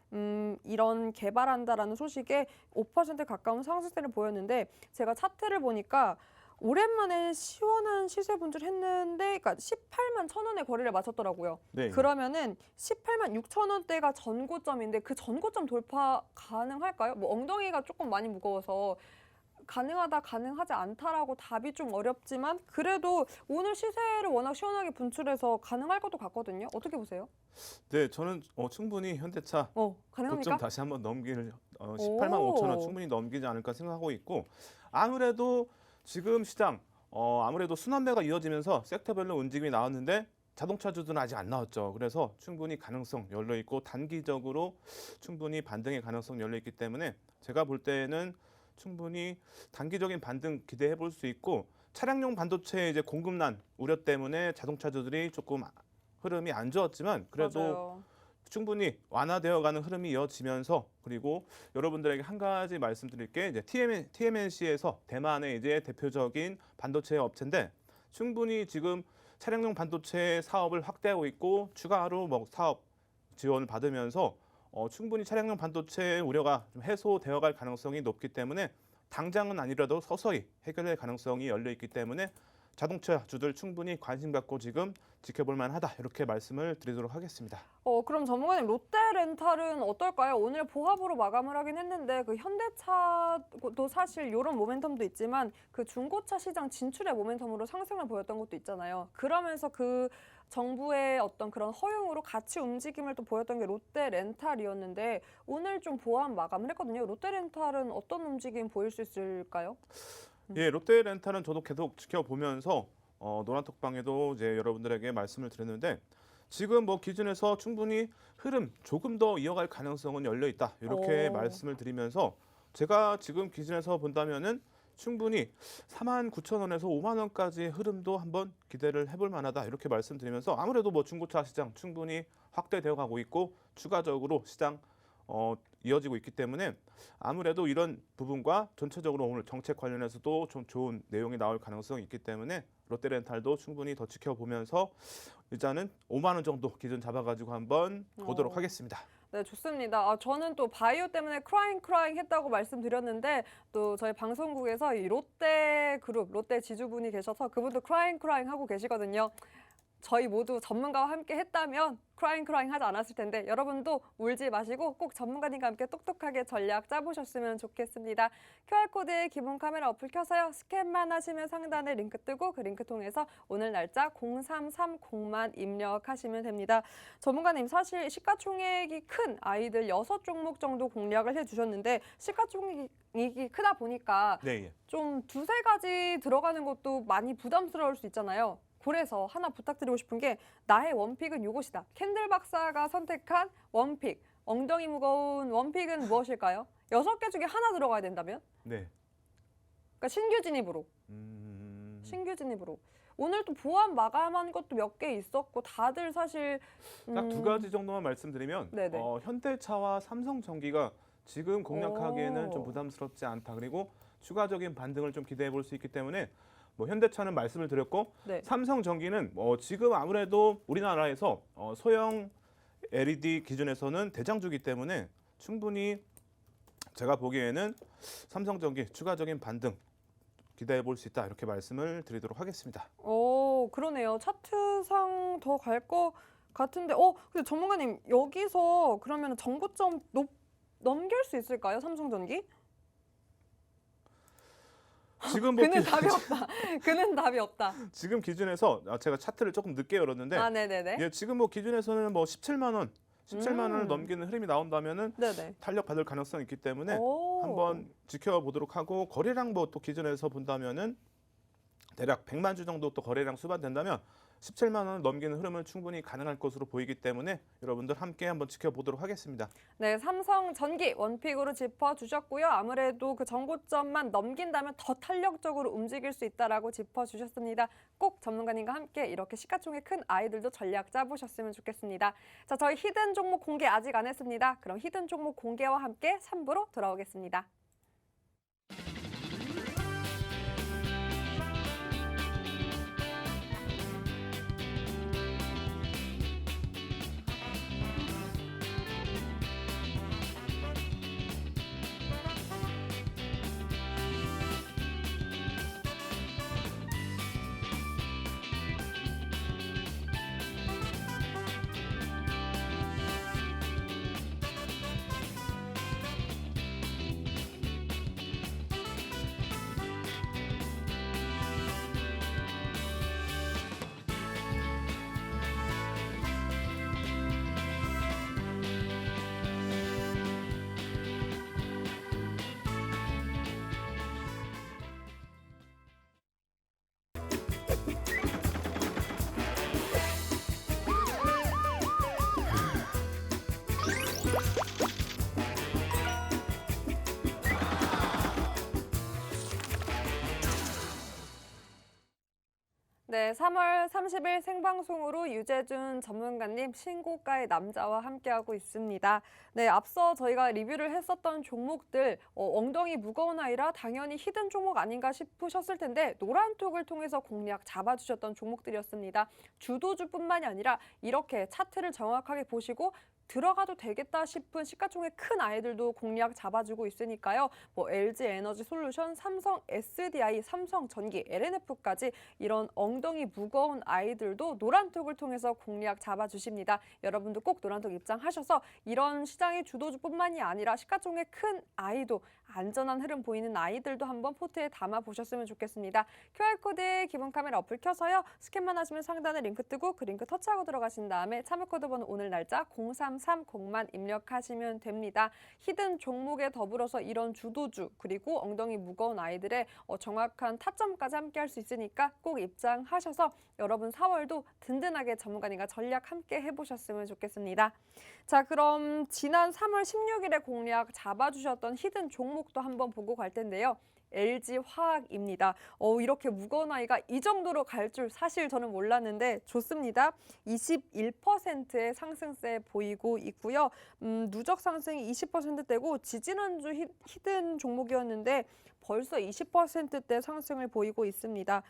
이런 개발한다라는 소식에 5% 가까운 상승세를 보였는데 제가 차트를 보니까 오랜만에 시원한 시세 분출 했는데 그러니까 18만 1,000원에 거래를 마쳤더라고요. 네. 그러면은 18만 6천 원대가 전고점인데 그 전고점 돌파 가능할까요? 뭐 엉덩이가 조금 많이 무거워서 가능하다, 가능하지 않다라고 답이 좀 어렵지만 그래도 오늘 시세를 워낙 시원하게 분출해서 가능할 것도 같거든요. 어떻게 보세요? 네, 저는 충분히 현대차 가능합니까? 고점 다시 한번 넘길 18만 5천 원 충분히 넘기지 않을까 생각하고 있고 아무래도 지금 시장 아무래도 순환매가 이어지면서 섹터별로 움직임이 나왔는데 자동차주들은 아직 안 나왔죠. 그래서 충분히 가능성 열려 있고 단기적으로 충분히 반등의 가능성 열려 있기 때문에 제가 볼 때는 충분히 단기적인 반등 기대해 볼 수 있고 차량용 반도체 이제 공급난 우려 때문에 자동차주들이 조금 흐름이 안 좋았지만 그래도 맞아요. 충분히 완화되어가는 흐름이 이어지면서 그리고 여러분들에게 한 가지 말씀드릴 게 이제 TMNC에서 대만의 이제 대표적인 반도체 업체인데 충분히 지금 차량용 반도체 사업을 확대하고 있고 추가로 뭐 사업 지원을 받으면서 충분히 차량용 반도체 우려가 좀 해소되어갈 가능성이 높기 때문에 당장은 아니라도 서서히 해결될 가능성이 열려 있기 때문에 자동차주들 충분히 관심 갖고 지금 지켜볼 만하다 이렇게 말씀을 드리도록 하겠습니다. 그럼 전문가님 롯데렌탈은 어떨까요? 오늘 보합으로 마감을 하긴 했는데 그 현대차도 사실 이런 모멘텀도 있지만 그 중고차 시장 진출의 모멘텀으로 상승을 보였던 것도 있잖아요. 그러면서 그 정부의 어떤 그런 허용으로 같이 움직임을 또 보였던 게 롯데렌탈이었는데 오늘 좀 보합 마감을 했거든요. 롯데렌탈은 어떤 움직임 보일 수 있을까요? 예, 롯데렌탈은 저도 계속 지켜보면서 노란톡방에도 이제 여러분들에게 말씀을 드렸는데 지금 뭐 기준에서 충분히 흐름 조금 더 이어갈 가능성은 열려 있다 이렇게 말씀을 드리면서 제가 지금 기준에서 본다면은 충분히 49,000원에서 5만 원까지 흐름도 한번 기대를 해볼 만하다 이렇게 말씀드리면서 아무래도 뭐 중고차 시장 충분히 확대되어 가고 있고 추가적으로 시장 이어지고 있기 때문에 아무래도 이런 부분과 전체적으로 오늘 정책 관련해서도 좀 좋은 내용이 나올 가능성이 있기 때문에 롯데렌탈도 충분히 더 지켜보면서 일단은 5만 원 정도 기준 잡아가지고 한번 보도록 하겠습니다. 네, 좋습니다. 저는 또 바이오 때문에 크라잉 했다고 말씀드렸는데 또 저희 방송국에서 이 롯데그룹, 롯데 지주분이 계셔서 그분도 크라잉 하고 계시거든요. 저희 모두 전문가와 함께 했다면 크라잉 하지 않았을 텐데 여러분도 울지 마시고 꼭 전문가님과 함께 똑똑하게 전략 짜보셨으면 좋겠습니다. QR코드에 기본 카메라 어플 켜서요. 스캔만 하시면 상단에 링크 뜨고 그 링크 통해서 오늘 날짜 0330만 입력하시면 됩니다. 전문가님 사실 시가총액이 큰 아이들 6종목 정도 공략을 해주셨는데 시가총액이 크다 보니까 네. 좀 두세 가지 들어가는 것도 많이 부담스러울 수 있잖아요. 그래서 하나 부탁드리고 싶은 게 나의 원픽은 이것이다. 캔들 박사가 선택한 원픽, 엉덩이 무거운 원픽은 무엇일까요? 6개 중에 하나 들어가야 된다면? 네. 그러니까 신규 진입으로. 신규 진입으로. 오늘 또 보합 마감한 것도 몇 개 있었고 다들 사실 딱 두 가지 정도만 말씀드리면 현대차와 삼성전기가 지금 공략하기에는 좀 부담스럽지 않다. 그리고 추가적인 반등을 좀 기대해 볼 수 있기 때문에 뭐 현대차는 말씀을 드렸고 삼성전기는 지금 아무래도 우리나라에서 소형 LED 기준에서는 대장주기 때문에 충분히 제가 보기에는 삼성전기 추가적인 반등 기대해 볼 수 있다 이렇게 말씀을 드리도록 하겠습니다. 그러네요. 차트상 더 갈 것 같은데 근데 전문가님 여기서 그러면 정고점 넘길 수 있을까요? 삼성전기? 지금 뭐 그는 답이 없다. 그는 답이 없다. 지금 기준에서 제가 차트를 조금 늦게 열었는데 네네네. 예, 지금 뭐 기준에서는 뭐 17만 원을 넘기는 흐름이 나온다면은 탄력 받을 가능성이 있기 때문에 한번 지켜보도록 하고 거래량 뭐 또 기준에서 본다면은 대략 100만 주 정도 또 거래량 수반된다면 17만 원을 넘기는 흐름은 충분히 가능할 것으로 보이기 때문에 여러분들 함께 한번 지켜보도록 하겠습니다. 네, 삼성전기 원픽으로 짚어주셨고요. 아무래도 그 정고점만 넘긴다면 더 탄력적으로 움직일 수 있다라고 짚어주셨습니다. 꼭 전문가님과 함께 이렇게 시가총액 큰 아이들도 전략 짜보셨으면 좋겠습니다. 자, 저희 히든 종목 공개 아직 안 했습니다. 그럼 히든 종목 공개와 함께 3부로 돌아오겠습니다. 네, 3월 30일 생방송으로 유재준 전문가님 신고가의 남자와 함께하고 있습니다. 네, 앞서 저희가 리뷰를 했었던 종목들 엉덩이 무거운 아이라 당연히 히든 종목 아닌가 싶으셨을 텐데 노란톡을 통해서 공략 잡아주셨던 종목들이었습니다. 주도주뿐만이 아니라 이렇게 차트를 정확하게 보시고 들어가도 되겠다 싶은 시가총액 큰 아이들도 공략 잡아주고 있으니까요. 뭐 LG 에너지 솔루션, 삼성 SDI, 삼성 전기, LNF까지 이런 엉덩이 무거운 아이들도 노란톡을 통해서 공략 잡아주십니다. 여러분도 꼭 노란톡 입장하셔서 이런 시장의 주도주뿐만이 아니라 시가총액 큰 아이도 안전한 흐름 보이는 아이들도 한번 포트에 담아 보셨으면 좋겠습니다. QR코드에 기본 카메라 어플 켜서요. 스캔만 하시면 상단에 링크 뜨고 그 링크 터치하고 들어가신 다음에 참여 코드 번호 오늘 날짜 0330만 입력하시면 됩니다. 히든 종목에 더불어서 이런 주도주 그리고 엉덩이 무거운 아이들의 정확한 타점까지 함께 할 수 있으니까 꼭 입장하셔서 여러분 4월도 든든하게 전문가님과 전략 함께 해보셨으면 좋겠습니다. 자, 그럼 지난 3월 16일에 공략 잡아주셨던 히든 종목도 한번 보고 갈 텐데요. LG화학입니다. 이렇게 무거운 아이가 이 정도로 갈 줄 사실 저는 몰랐는데 좋습니다. 21%의 상승세 보이고 있고요. 누적 상승이 20%대고 지지난주 히든 종목이었는데 벌써 20%대 상승을 보이고 있습니다.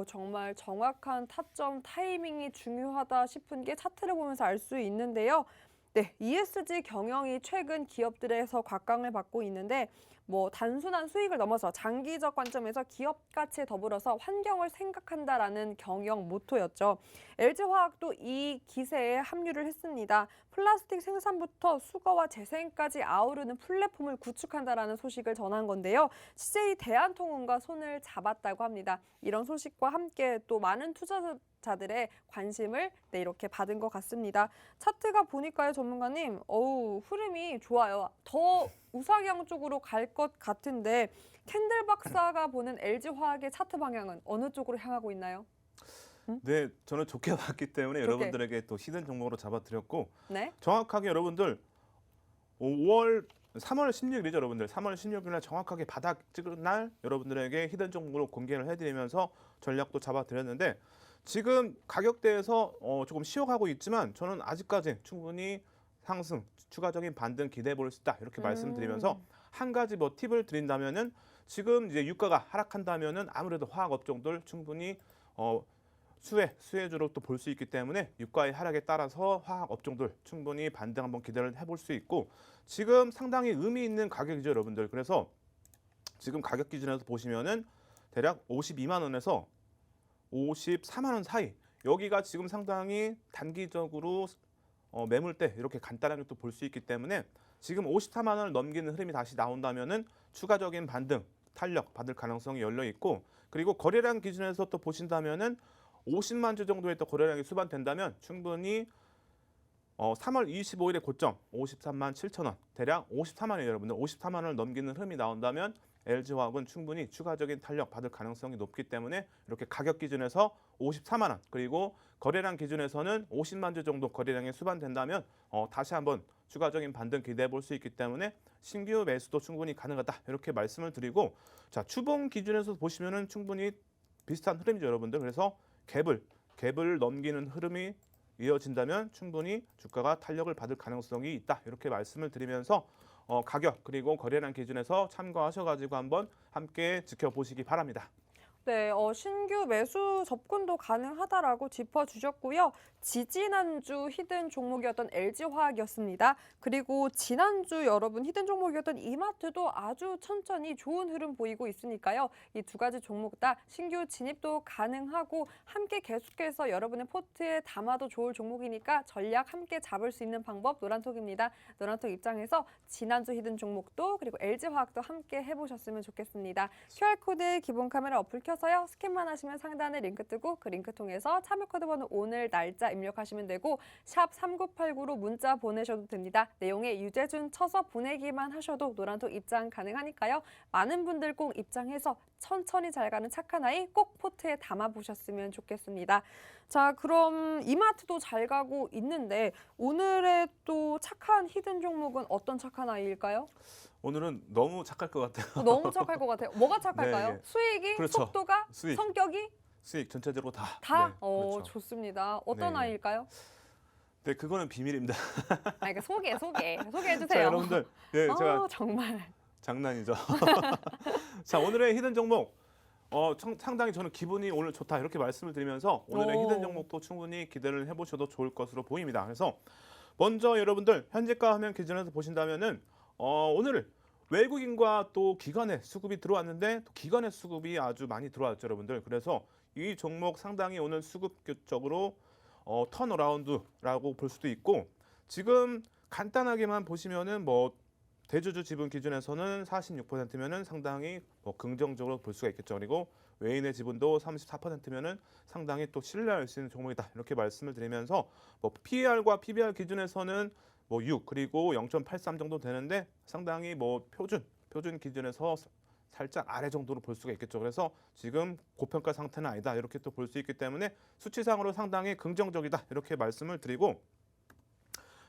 정말 정확한 타점 타이밍이 중요하다 싶은 게 차트를 보면서 알 수 있는데요. 네, ESG 경영이 최근 기업들에서 곽광을 받고 있는데 뭐 단순한 수익을 넘어서 장기적 관점에서 기업 가치에 더불어서 환경을 생각한다라는 경영 모토였죠. LG화학도 이 기세에 합류를 했습니다. 플라스틱 생산부터 수거와 재생까지 아우르는 플랫폼을 구축한다라는 소식을 전한 건데요. CJ 대한통운과 손을 잡았다고 합니다. 이런 소식과 함께 또 많은 투자자들의 관심을 이렇게 받은 것 같습니다. 차트가 보니까요, 전문가님, 흐름이 좋아요. 더 우상향 쪽으로 갈 것 같은데 캔들 박사가 보는 LG화학의 차트 방향은 어느 쪽으로 향하고 있나요? 네, 저는 좋게 봤기 때문에 좋게. 여러분들에게 또 히든 종목으로 잡아드렸고 네. 정확하게 여러분들 3월 16일이죠, 여러분들. 3월 16일 날 정확하게 바닥 찍은 날 여러분들에게 히든 종목으로 공개를 해드리면서 전략도 잡아드렸는데 지금 가격대에서 조금 쉬어가고 있지만 저는 아직까지 충분히 상승, 추가적인 반등 기대해 볼 수 있다 이렇게 말씀드리면서 한 가지 뭐 팁을 드린다면은 지금 이제 유가가 하락한다면은 아무래도 화학 업종들 충분히 수혜주로 또 볼 수 있기 때문에 유가의 하락에 따라서 화학 업종들 충분히 반등 한번 기대를 해볼 수 있고 지금 상당히 의미 있는 가격이죠, 여러분들. 그래서 지금 가격 기준에서 보시면은 대략 52만 원에서 54만 원 사이 여기가 지금 상당히 단기적으로 매물대 이렇게 간단하게 또 볼 수 있기 때문에 지금 54만 원을 넘기는 흐름이 다시 나온다면은 추가적인 반등 탄력 받을 가능성이 열려 있고 그리고 거래량 기준에서 또 보신다면은 50만 주 정도의 또 거래량이 수반된다면 충분히 3월 25일의 고점 53만 7천 원 대략 54만 원이에요, 여러분들. 54만 원을 넘기는 흐름이 나온다면 LG화학은 충분히 추가적인 탄력 받을 가능성이 높기 때문에 이렇게 가격 기준에서 54만 원 그리고 거래량 기준에서는 50만 주 정도 거래량이 수반된다면 다시 한번 추가적인 반등 기대해 볼 수 있기 때문에 신규 매수도 충분히 가능하다 이렇게 말씀을 드리고 자 추봉 기준에서 보시면은 충분히 비슷한 흐름이죠, 여러분들. 그래서 갭을 넘기는 흐름이 이어진다면 충분히 주가가 탄력을 받을 가능성이 있다 이렇게 말씀을 드리면서 가격 그리고 거래량 기준에서 참고하셔가지고 한번 함께 지켜보시기 바랍니다. 네, 신규 매수 접근도 가능하다라고 짚어주셨고요. 지지난주 히든 종목이었던 LG화학이었습니다. 그리고 지난주 여러분 히든 종목이었던 이마트도 아주 천천히 좋은 흐름 보이고 있으니까요. 이 두 가지 종목 다 신규 진입도 가능하고 함께 계속해서 여러분의 포트에 담아도 좋을 종목이니까 전략 함께 잡을 수 있는 방법 노란톡입니다. 노란톡 입장에서 지난주 히든 종목도 그리고 LG화학도 함께 해보셨으면 좋겠습니다. QR코드 기본 카메라 어플 켜서요. 스캔만 하시면 상단에 링크 뜨고 그 링크 통해서 참여 코드 번호 오늘 날짜 입력하시면 되고 샵 3989로 문자 보내셔도 됩니다. 내용에 유재준 쳐서 보내기만 하셔도 노란톡 입장 가능하니까요. 많은 분들 꼭 입장해서 천천히 잘 가는 착한 아이 꼭 포트에 담아보셨으면 좋겠습니다. 자, 그럼 이마트도 잘 가고 있는데 오늘의 또 착한 히든 종목은 어떤 착한 아이일까요? 오늘은 너무 착할 것 같아요. 너무 착할 것 같아요. 뭐가 착할까요? 네. 수익이, 그렇죠. 속도가, 수익. 성격이? 수익 전체적으로 다. 다? 네, 그렇죠. 좋습니다. 어떤 네. 아이일까요? 네, 그거는 비밀입니다. 그러니까 소개해주세요. 자, 여러분들, 네, 제가 정말. 장난이죠. 자, 오늘의 히든 종목. 상당히 저는 기분이 오늘 좋다 이렇게 말씀을 드리면서 오늘의 오. 히든 종목도 충분히 기대를 해보셔도 좋을 것으로 보입니다. 그래서 먼저 여러분들 현재가 화면 기준에서 보신다면은 오늘 외국인과 또 기관의 수급이 들어왔는데 또 기관의 수급이 아주 많이 들어왔죠, 여러분들. 그래서 이 종목 상당히 오늘 수급적으로 턴어라운드라고 볼 수도 있고 지금 간단하게만 보시면은 뭐 대주주 지분 기준에서는 46%면은 상당히 뭐 긍정적으로 볼 수가 있겠죠. 그리고 외인의 지분도 34%면은 상당히 또 신뢰할 수 있는 종목이다. 이렇게 말씀을 드리면서 뭐 PER과 PBR 기준에서는 뭐 6 그리고 0.83 정도 되는데 상당히 뭐 표준 기준에서 살짝 아래 정도로 볼 수가 있겠죠. 그래서 지금 고평가 상태는 아니다. 이렇게 또 볼 수 있기 때문에 수치상으로 상당히 긍정적이다. 이렇게 말씀을 드리고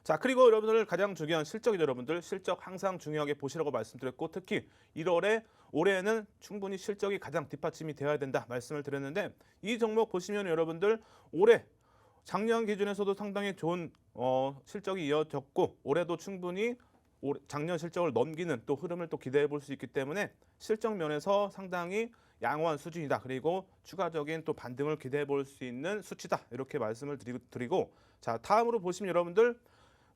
자, 그리고 여러분들 가장 중요한 실적이죠, 여러분들. 실적 항상 중요하게 보시라고 말씀드렸고 특히 1월에 올해에는 충분히 실적이 가장 뒷받침이 되어야 된다 말씀을 드렸는데 이 종목 보시면 여러분들 올해 작년 기준에서도 상당히 좋은 실적이 이어졌고 올해도 충분히 작년 실적을 넘기는 또 흐름을 또 기대해 볼 수 있기 때문에 실적 면에서 상당히 양호한 수준이다. 그리고 추가적인 또 반등을 기대해 볼 수 있는 수치다. 이렇게 말씀을 드리고 자, 다음으로 보시면 여러분들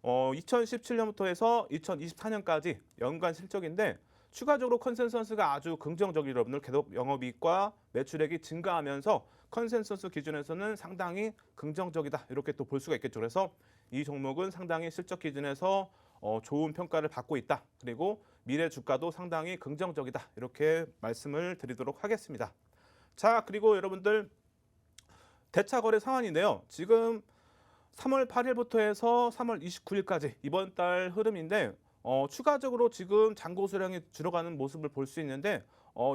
2017년부터 해서 2024년까지 연간 실적인데 추가적으로 컨센서스가 아주 긍정적인 여러분들 계속 영업이익과 매출액이 증가하면서 컨센서스 기준에서는 상당히 긍정적이다. 이렇게 또 볼 수가 있겠죠. 그래서 이 종목은 상당히 실적 기준에서 좋은 평가를 받고 있다. 그리고 미래 주가도 상당히 긍정적이다. 이렇게 말씀을 드리도록 하겠습니다. 자, 그리고 여러분들 대차 거래 상황인데요. 지금 3월 8일부터 해서 3월 29일까지 이번 달 흐름인데 추가적으로 지금 잔고 수량이 줄어가는 모습을 볼 수 있는데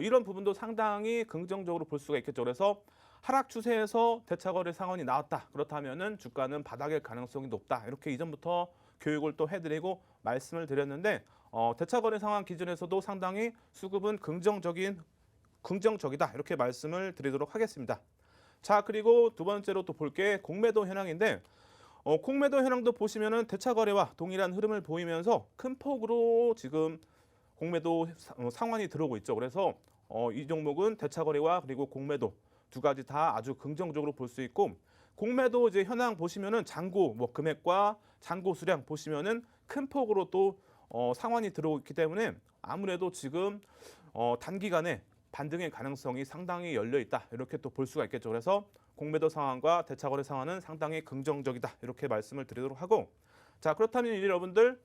이런 부분도 상당히 긍정적으로 볼 수가 있겠죠. 그래서 하락 추세에서 대차 거래 상황이 나왔다. 그렇다면은 주가는 바닥일 가능성이 높다. 이렇게 이전부터 교육을 또 해드리고 말씀을 드렸는데 대차 거래 상황 기준에서도 상당히 수급은 긍정적이다. 이렇게 말씀을 드리도록 하겠습니다. 자, 그리고 두 번째로 또 볼 게 공매도 현황인데 공매도 현황도 보시면은 대차 거래와 동일한 흐름을 보이면서 큰 폭으로 지금 공매도 상환이 들어오고 있죠. 그래서 이 종목은 대차 거래와 그리고 공매도 두 가지 다 아주 긍정적으로 볼 수 있고 공매도 이제 현황 보시면은 잔고 뭐 금액과 잔고 수량 보시면은 큰 폭으로 또 상환이 들어오고 있기 때문에 아무래도 지금 단기간에 반등의 가능성이 상당히 열려 있다. 이렇게 또 볼 수가 있겠죠. 그래서 공매도 상황과 대차 거래 상황은 상당히 긍정적이다. 이렇게 말씀을 드리도록 하고 자, 그렇다면 여러분들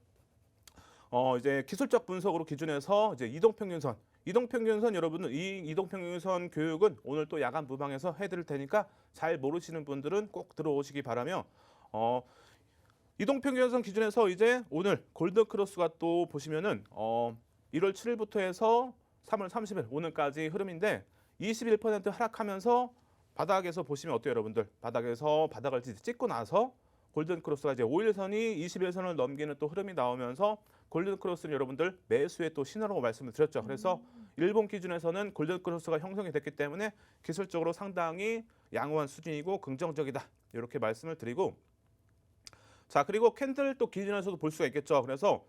이제 기술적 분석으로 기준해서 이제 이동평균선 여러분들 이 이동평균선 교육은 오늘 또 야간 부방에서 해드릴 테니까 잘 모르시는 분들은 꼭 들어오시기 바라며 이동평균선 기준에서 이제 오늘 골든크로스가 또 보시면은 1월 7일부터 해서 3월 30일 오늘까지 흐름인데 21% 하락하면서 바닥에서 보시면 어때요, 여러분들? 바닥에서 바닥을 찍고 나서 골든크로스가 이제 5일선이 21선을 넘기는 또 흐름이 나오면서 골든크로스는 여러분들 매수의 또 신호라고 말씀을 드렸죠. 그래서 일본 기준에서는 골든크로스가 형성이 됐기 때문에 기술적으로 상당히 양호한 수준이고 긍정적이다. 이렇게 말씀을 드리고 자, 그리고 캔들 또 기준에서도 볼 수가 있겠죠. 그래서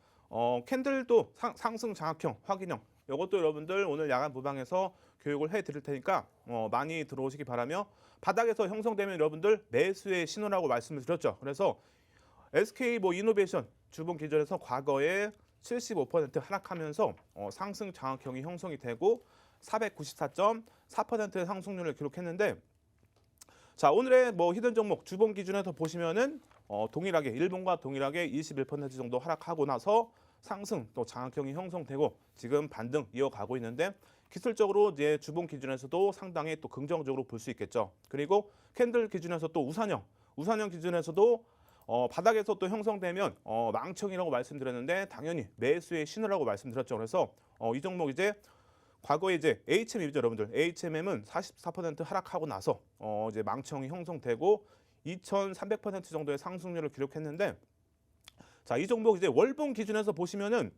캔들도 상승 장악형, 확인형 이것도 여러분들 오늘 야간 부방에서 교육을 해드릴 테니까 많이 들어오시기 바라며 바닥에서 형성되면 여러분들 매수의 신호라고 말씀을 드렸죠. 그래서 SK 뭐 이노베이션 주봉 기준에서 과거에 75% 하락하면서 상승 장악형이 형성이 되고 494.4%의 상승률을 기록했는데 자, 오늘의 뭐 히든 종목 주봉 기준에서 보시면은 동일하게 일본과 동일하게 21% 정도 하락하고 나서 상승 또 장악형이 형성되고 지금 반등 이어가고 있는데 기술적으로 이제 주봉 기준에서도 상당히 또 긍정적으로 볼 수 있겠죠. 그리고 캔들 기준에서 또 우산형 기준에서도 바닥에서 또 형성되면 망청이라고 말씀드렸는데 당연히 매수의 신호라고 말씀드렸죠. 그래서 이 종목 이제 과거에 이제 HM이죠, 여러분들. HMM은 44% 하락하고 나서 이제 망청이 형성되고 2,300% 정도의 상승률을 기록했는데 자, 이 종목 이제 월봉 기준에서 보시면은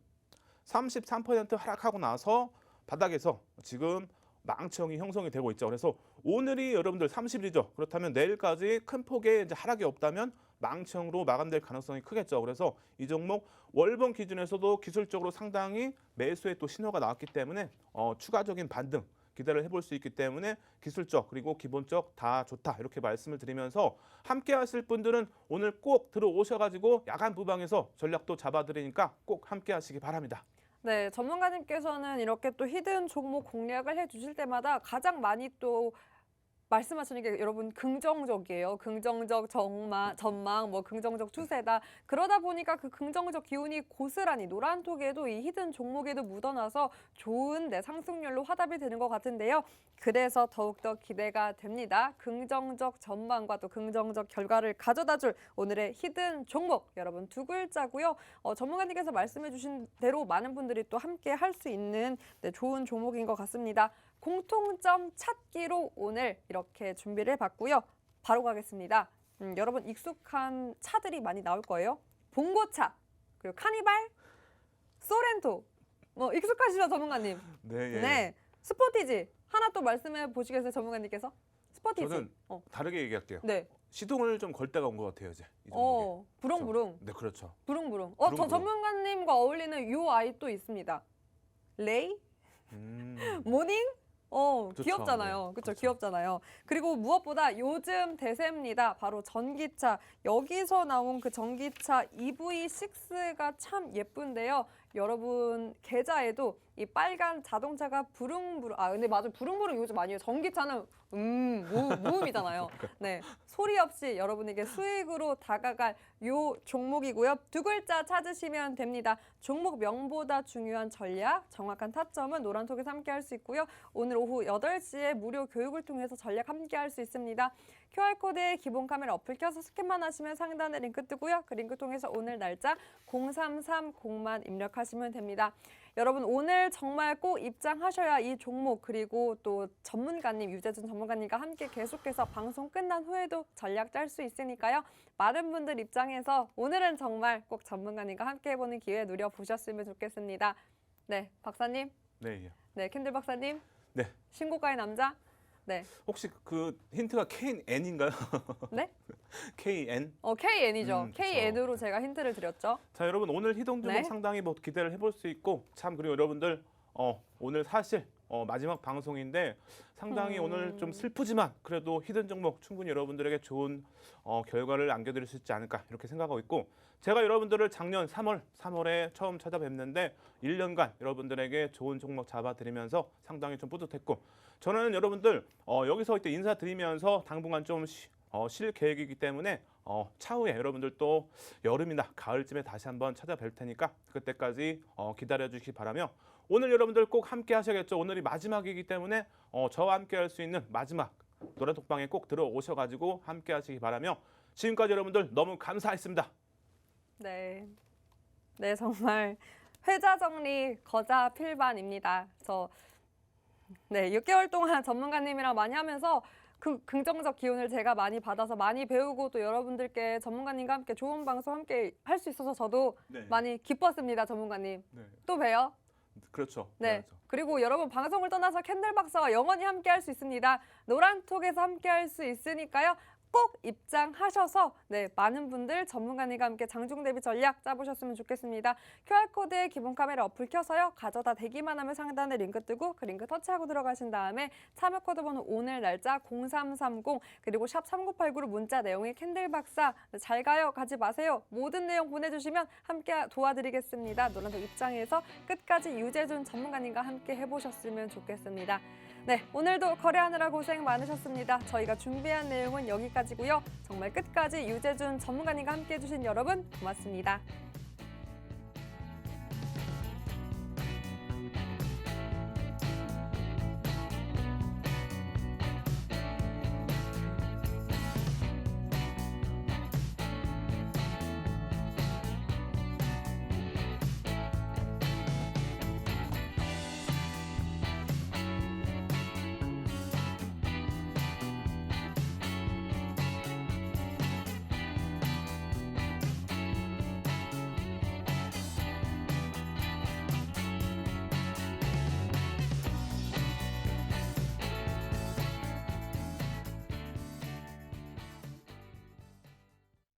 33% 하락하고 나서 바닥에서 지금 망청이 형성이 되고 있죠. 그래서 오늘이 여러분들 30일이죠. 그렇다면 내일까지 큰 폭의 이제 하락이 없다면 망청으로 마감될 가능성이 크겠죠. 그래서 이 종목 월봉 기준에서도 기술적으로 상당히 매수의 또 신호가 나왔기 때문에 추가적인 반등 기대를 해볼 수 있기 때문에 기술적 그리고 기본적 다 좋다 이렇게 말씀을 드리면서 함께 하실 분들은 오늘 꼭 들어오셔가지고 야간 부방에서 전략도 잡아드리니까 꼭 함께 하시기 바랍니다. 네, 전문가님께서는 이렇게 또 히든 종목 공략을 해주실 때마다 가장 많이 또 말씀하시는 게 여러분 긍정적이에요. 긍정적 전망, 뭐 긍정적 추세다. 그러다 보니까 그 긍정적 기운이 고스란히 노란톡에도 이 히든 종목에도 묻어나서 좋은 상승률로 화답이 되는 것 같은데요. 그래서 더욱더 기대가 됩니다. 긍정적 전망과 또 긍정적 결과를 가져다줄 오늘의 히든 종목 여러분 두 글자고요. 전문가님께서 말씀해 주신 대로 많은 분들이 또 함께 할 수 있는 좋은 종목인 것 같습니다. 공통점 찾기로 오늘 이렇게 준비를 해봤고요. 바로 가겠습니다. 여러분 익숙한 차들이 많이 나올 거예요. 봉고차, 그리고 카니발, 소렌토. 뭐 익숙하시죠, 전문가님? 네. 예. 네. 스포티지. 하나 또 말씀해 보시겠어요, 전문가님께서? 스포티지. 저는 다르게 얘기할게요. 네. 시동을 좀 걸 때가 온 것 같아요, 이제. 이 종목에. 부릉부릉. 네, 그렇죠. 부릉부릉. 부릉부릉. 저 전문가님과 어울리는 요 아이 또 있습니다. 레이? 모닝? 좋죠. 귀엽잖아요. 네, 그렇죠? 그렇죠. 귀엽잖아요. 그리고 무엇보다 요즘 대세입니다. 바로 전기차. 여기서 나온 그 전기차 EV6가 참 예쁜데요. 여러분 계좌에도 이 빨간 자동차가 부릉부릉. 근데 맞아, 부릉부릉 요즘 아니에요. 전기차는 무음이잖아요. 네, 소리 없이 여러분에게 수익으로 다가갈 요 종목이고요. 두 글자 찾으시면 됩니다. 종목 명보다 중요한 전략, 정확한 타점은 노란톡에서 함께 할 수 있고요. 오늘 오후 8시에 무료 교육을 통해서 전략 함께 할 수 있습니다. QR코드에 기본 카메라 어플 켜서 스캔만 하시면 상단에 링크 뜨고요. 그 링크 통해서 오늘 날짜 0330만 입력하시면 됩니다. 여러분 오늘 정말 꼭 입장하셔야 이 종목 그리고 또 전문가님 유재준 전문가님과 함께 계속해서 방송 끝난 후에도 전략 짤 수 있으니까요. 많은 분들 입장해서 오늘은 정말 꼭 전문가님과 함께 해보는 기회 누려보셨으면 좋겠습니다. 네, 박사님. 네. 예. 네, 캔들 박사님. 네. 신고가의 남자. 네. 혹시 그 힌트가 KN인가요? 네? KN? KN이죠. 그쵸. KN으로 제가 힌트를 드렸죠. 자, 여러분 오늘 희동 종목 네. 상당히 뭐 기대를 해볼 수 있고 참 그리고 여러분들 오늘 사실 마지막 방송인데 상당히 오늘 좀 슬프지만 그래도 히든 종목 충분히 여러분들에게 좋은 결과를 안겨드릴 수 있지 않을까 이렇게 생각하고 있고 제가 여러분들을 작년 3월에 처음 찾아뵙는데 1년간 여러분들에게 좋은 종목 잡아드리면서 상당히 좀 뿌듯했고 저는 여러분들 여기서 이때 인사드리면서 당분간 좀 쉴 계획이기 때문에 차후에 여러분들 또 여름이나 가을쯤에 다시 한번 찾아뵐 테니까 그때까지 기다려 주시기 바라며 오늘 여러분들 꼭 함께 하셔야겠죠. 오늘이 마지막이기 때문에 저와 함께 할 수 있는 마지막 노란톡방에 꼭 들어오셔가지고 함께 하시기 바라며 지금까지 여러분들 너무 감사했습니다. 네. 네, 정말 회자 정리 거자 필반입니다. 네, 6개월 동안 전문가님이랑 많이 하면서 그 긍정적 기운을 제가 많이 받아서 많이 배우고 또 여러분들께 전문가님과 함께 좋은 방송 함께 할 수 있어서 저도 네. 많이 기뻤습니다, 전문가님. 네. 또 봬요. 그렇죠. 네. 그렇죠. 그리고 여러분 방송을 떠나서 캔들 박사와 영원히 함께 할 수 있습니다. 노란톡에서 함께 할 수 있으니까요. 꼭 입장하셔서 많은 분들 전문가님과 함께 장중 대비 전략 짜보셨으면 좋겠습니다. QR코드에 기본 카메라 어플 켜서요. 가져다 대기만 하면 상단에 링크 뜨고 그 링크 터치하고 들어가신 다음에 참여 코드 번호 오늘 날짜 0330 그리고 샵 3989로 문자 내용이 캔들 박사 잘 가요 가지 마세요. 모든 내용 보내주시면 함께 도와드리겠습니다. 노란톡 입장에서 끝까지 유재준 전문가님과 함께 해보셨으면 좋겠습니다. 네, 오늘도 거래하느라 고생 많으셨습니다. 저희가 준비한 내용은 여기까지고요. 정말 끝까지 유재준 전문가님과 함께해 주신 여러분 고맙습니다.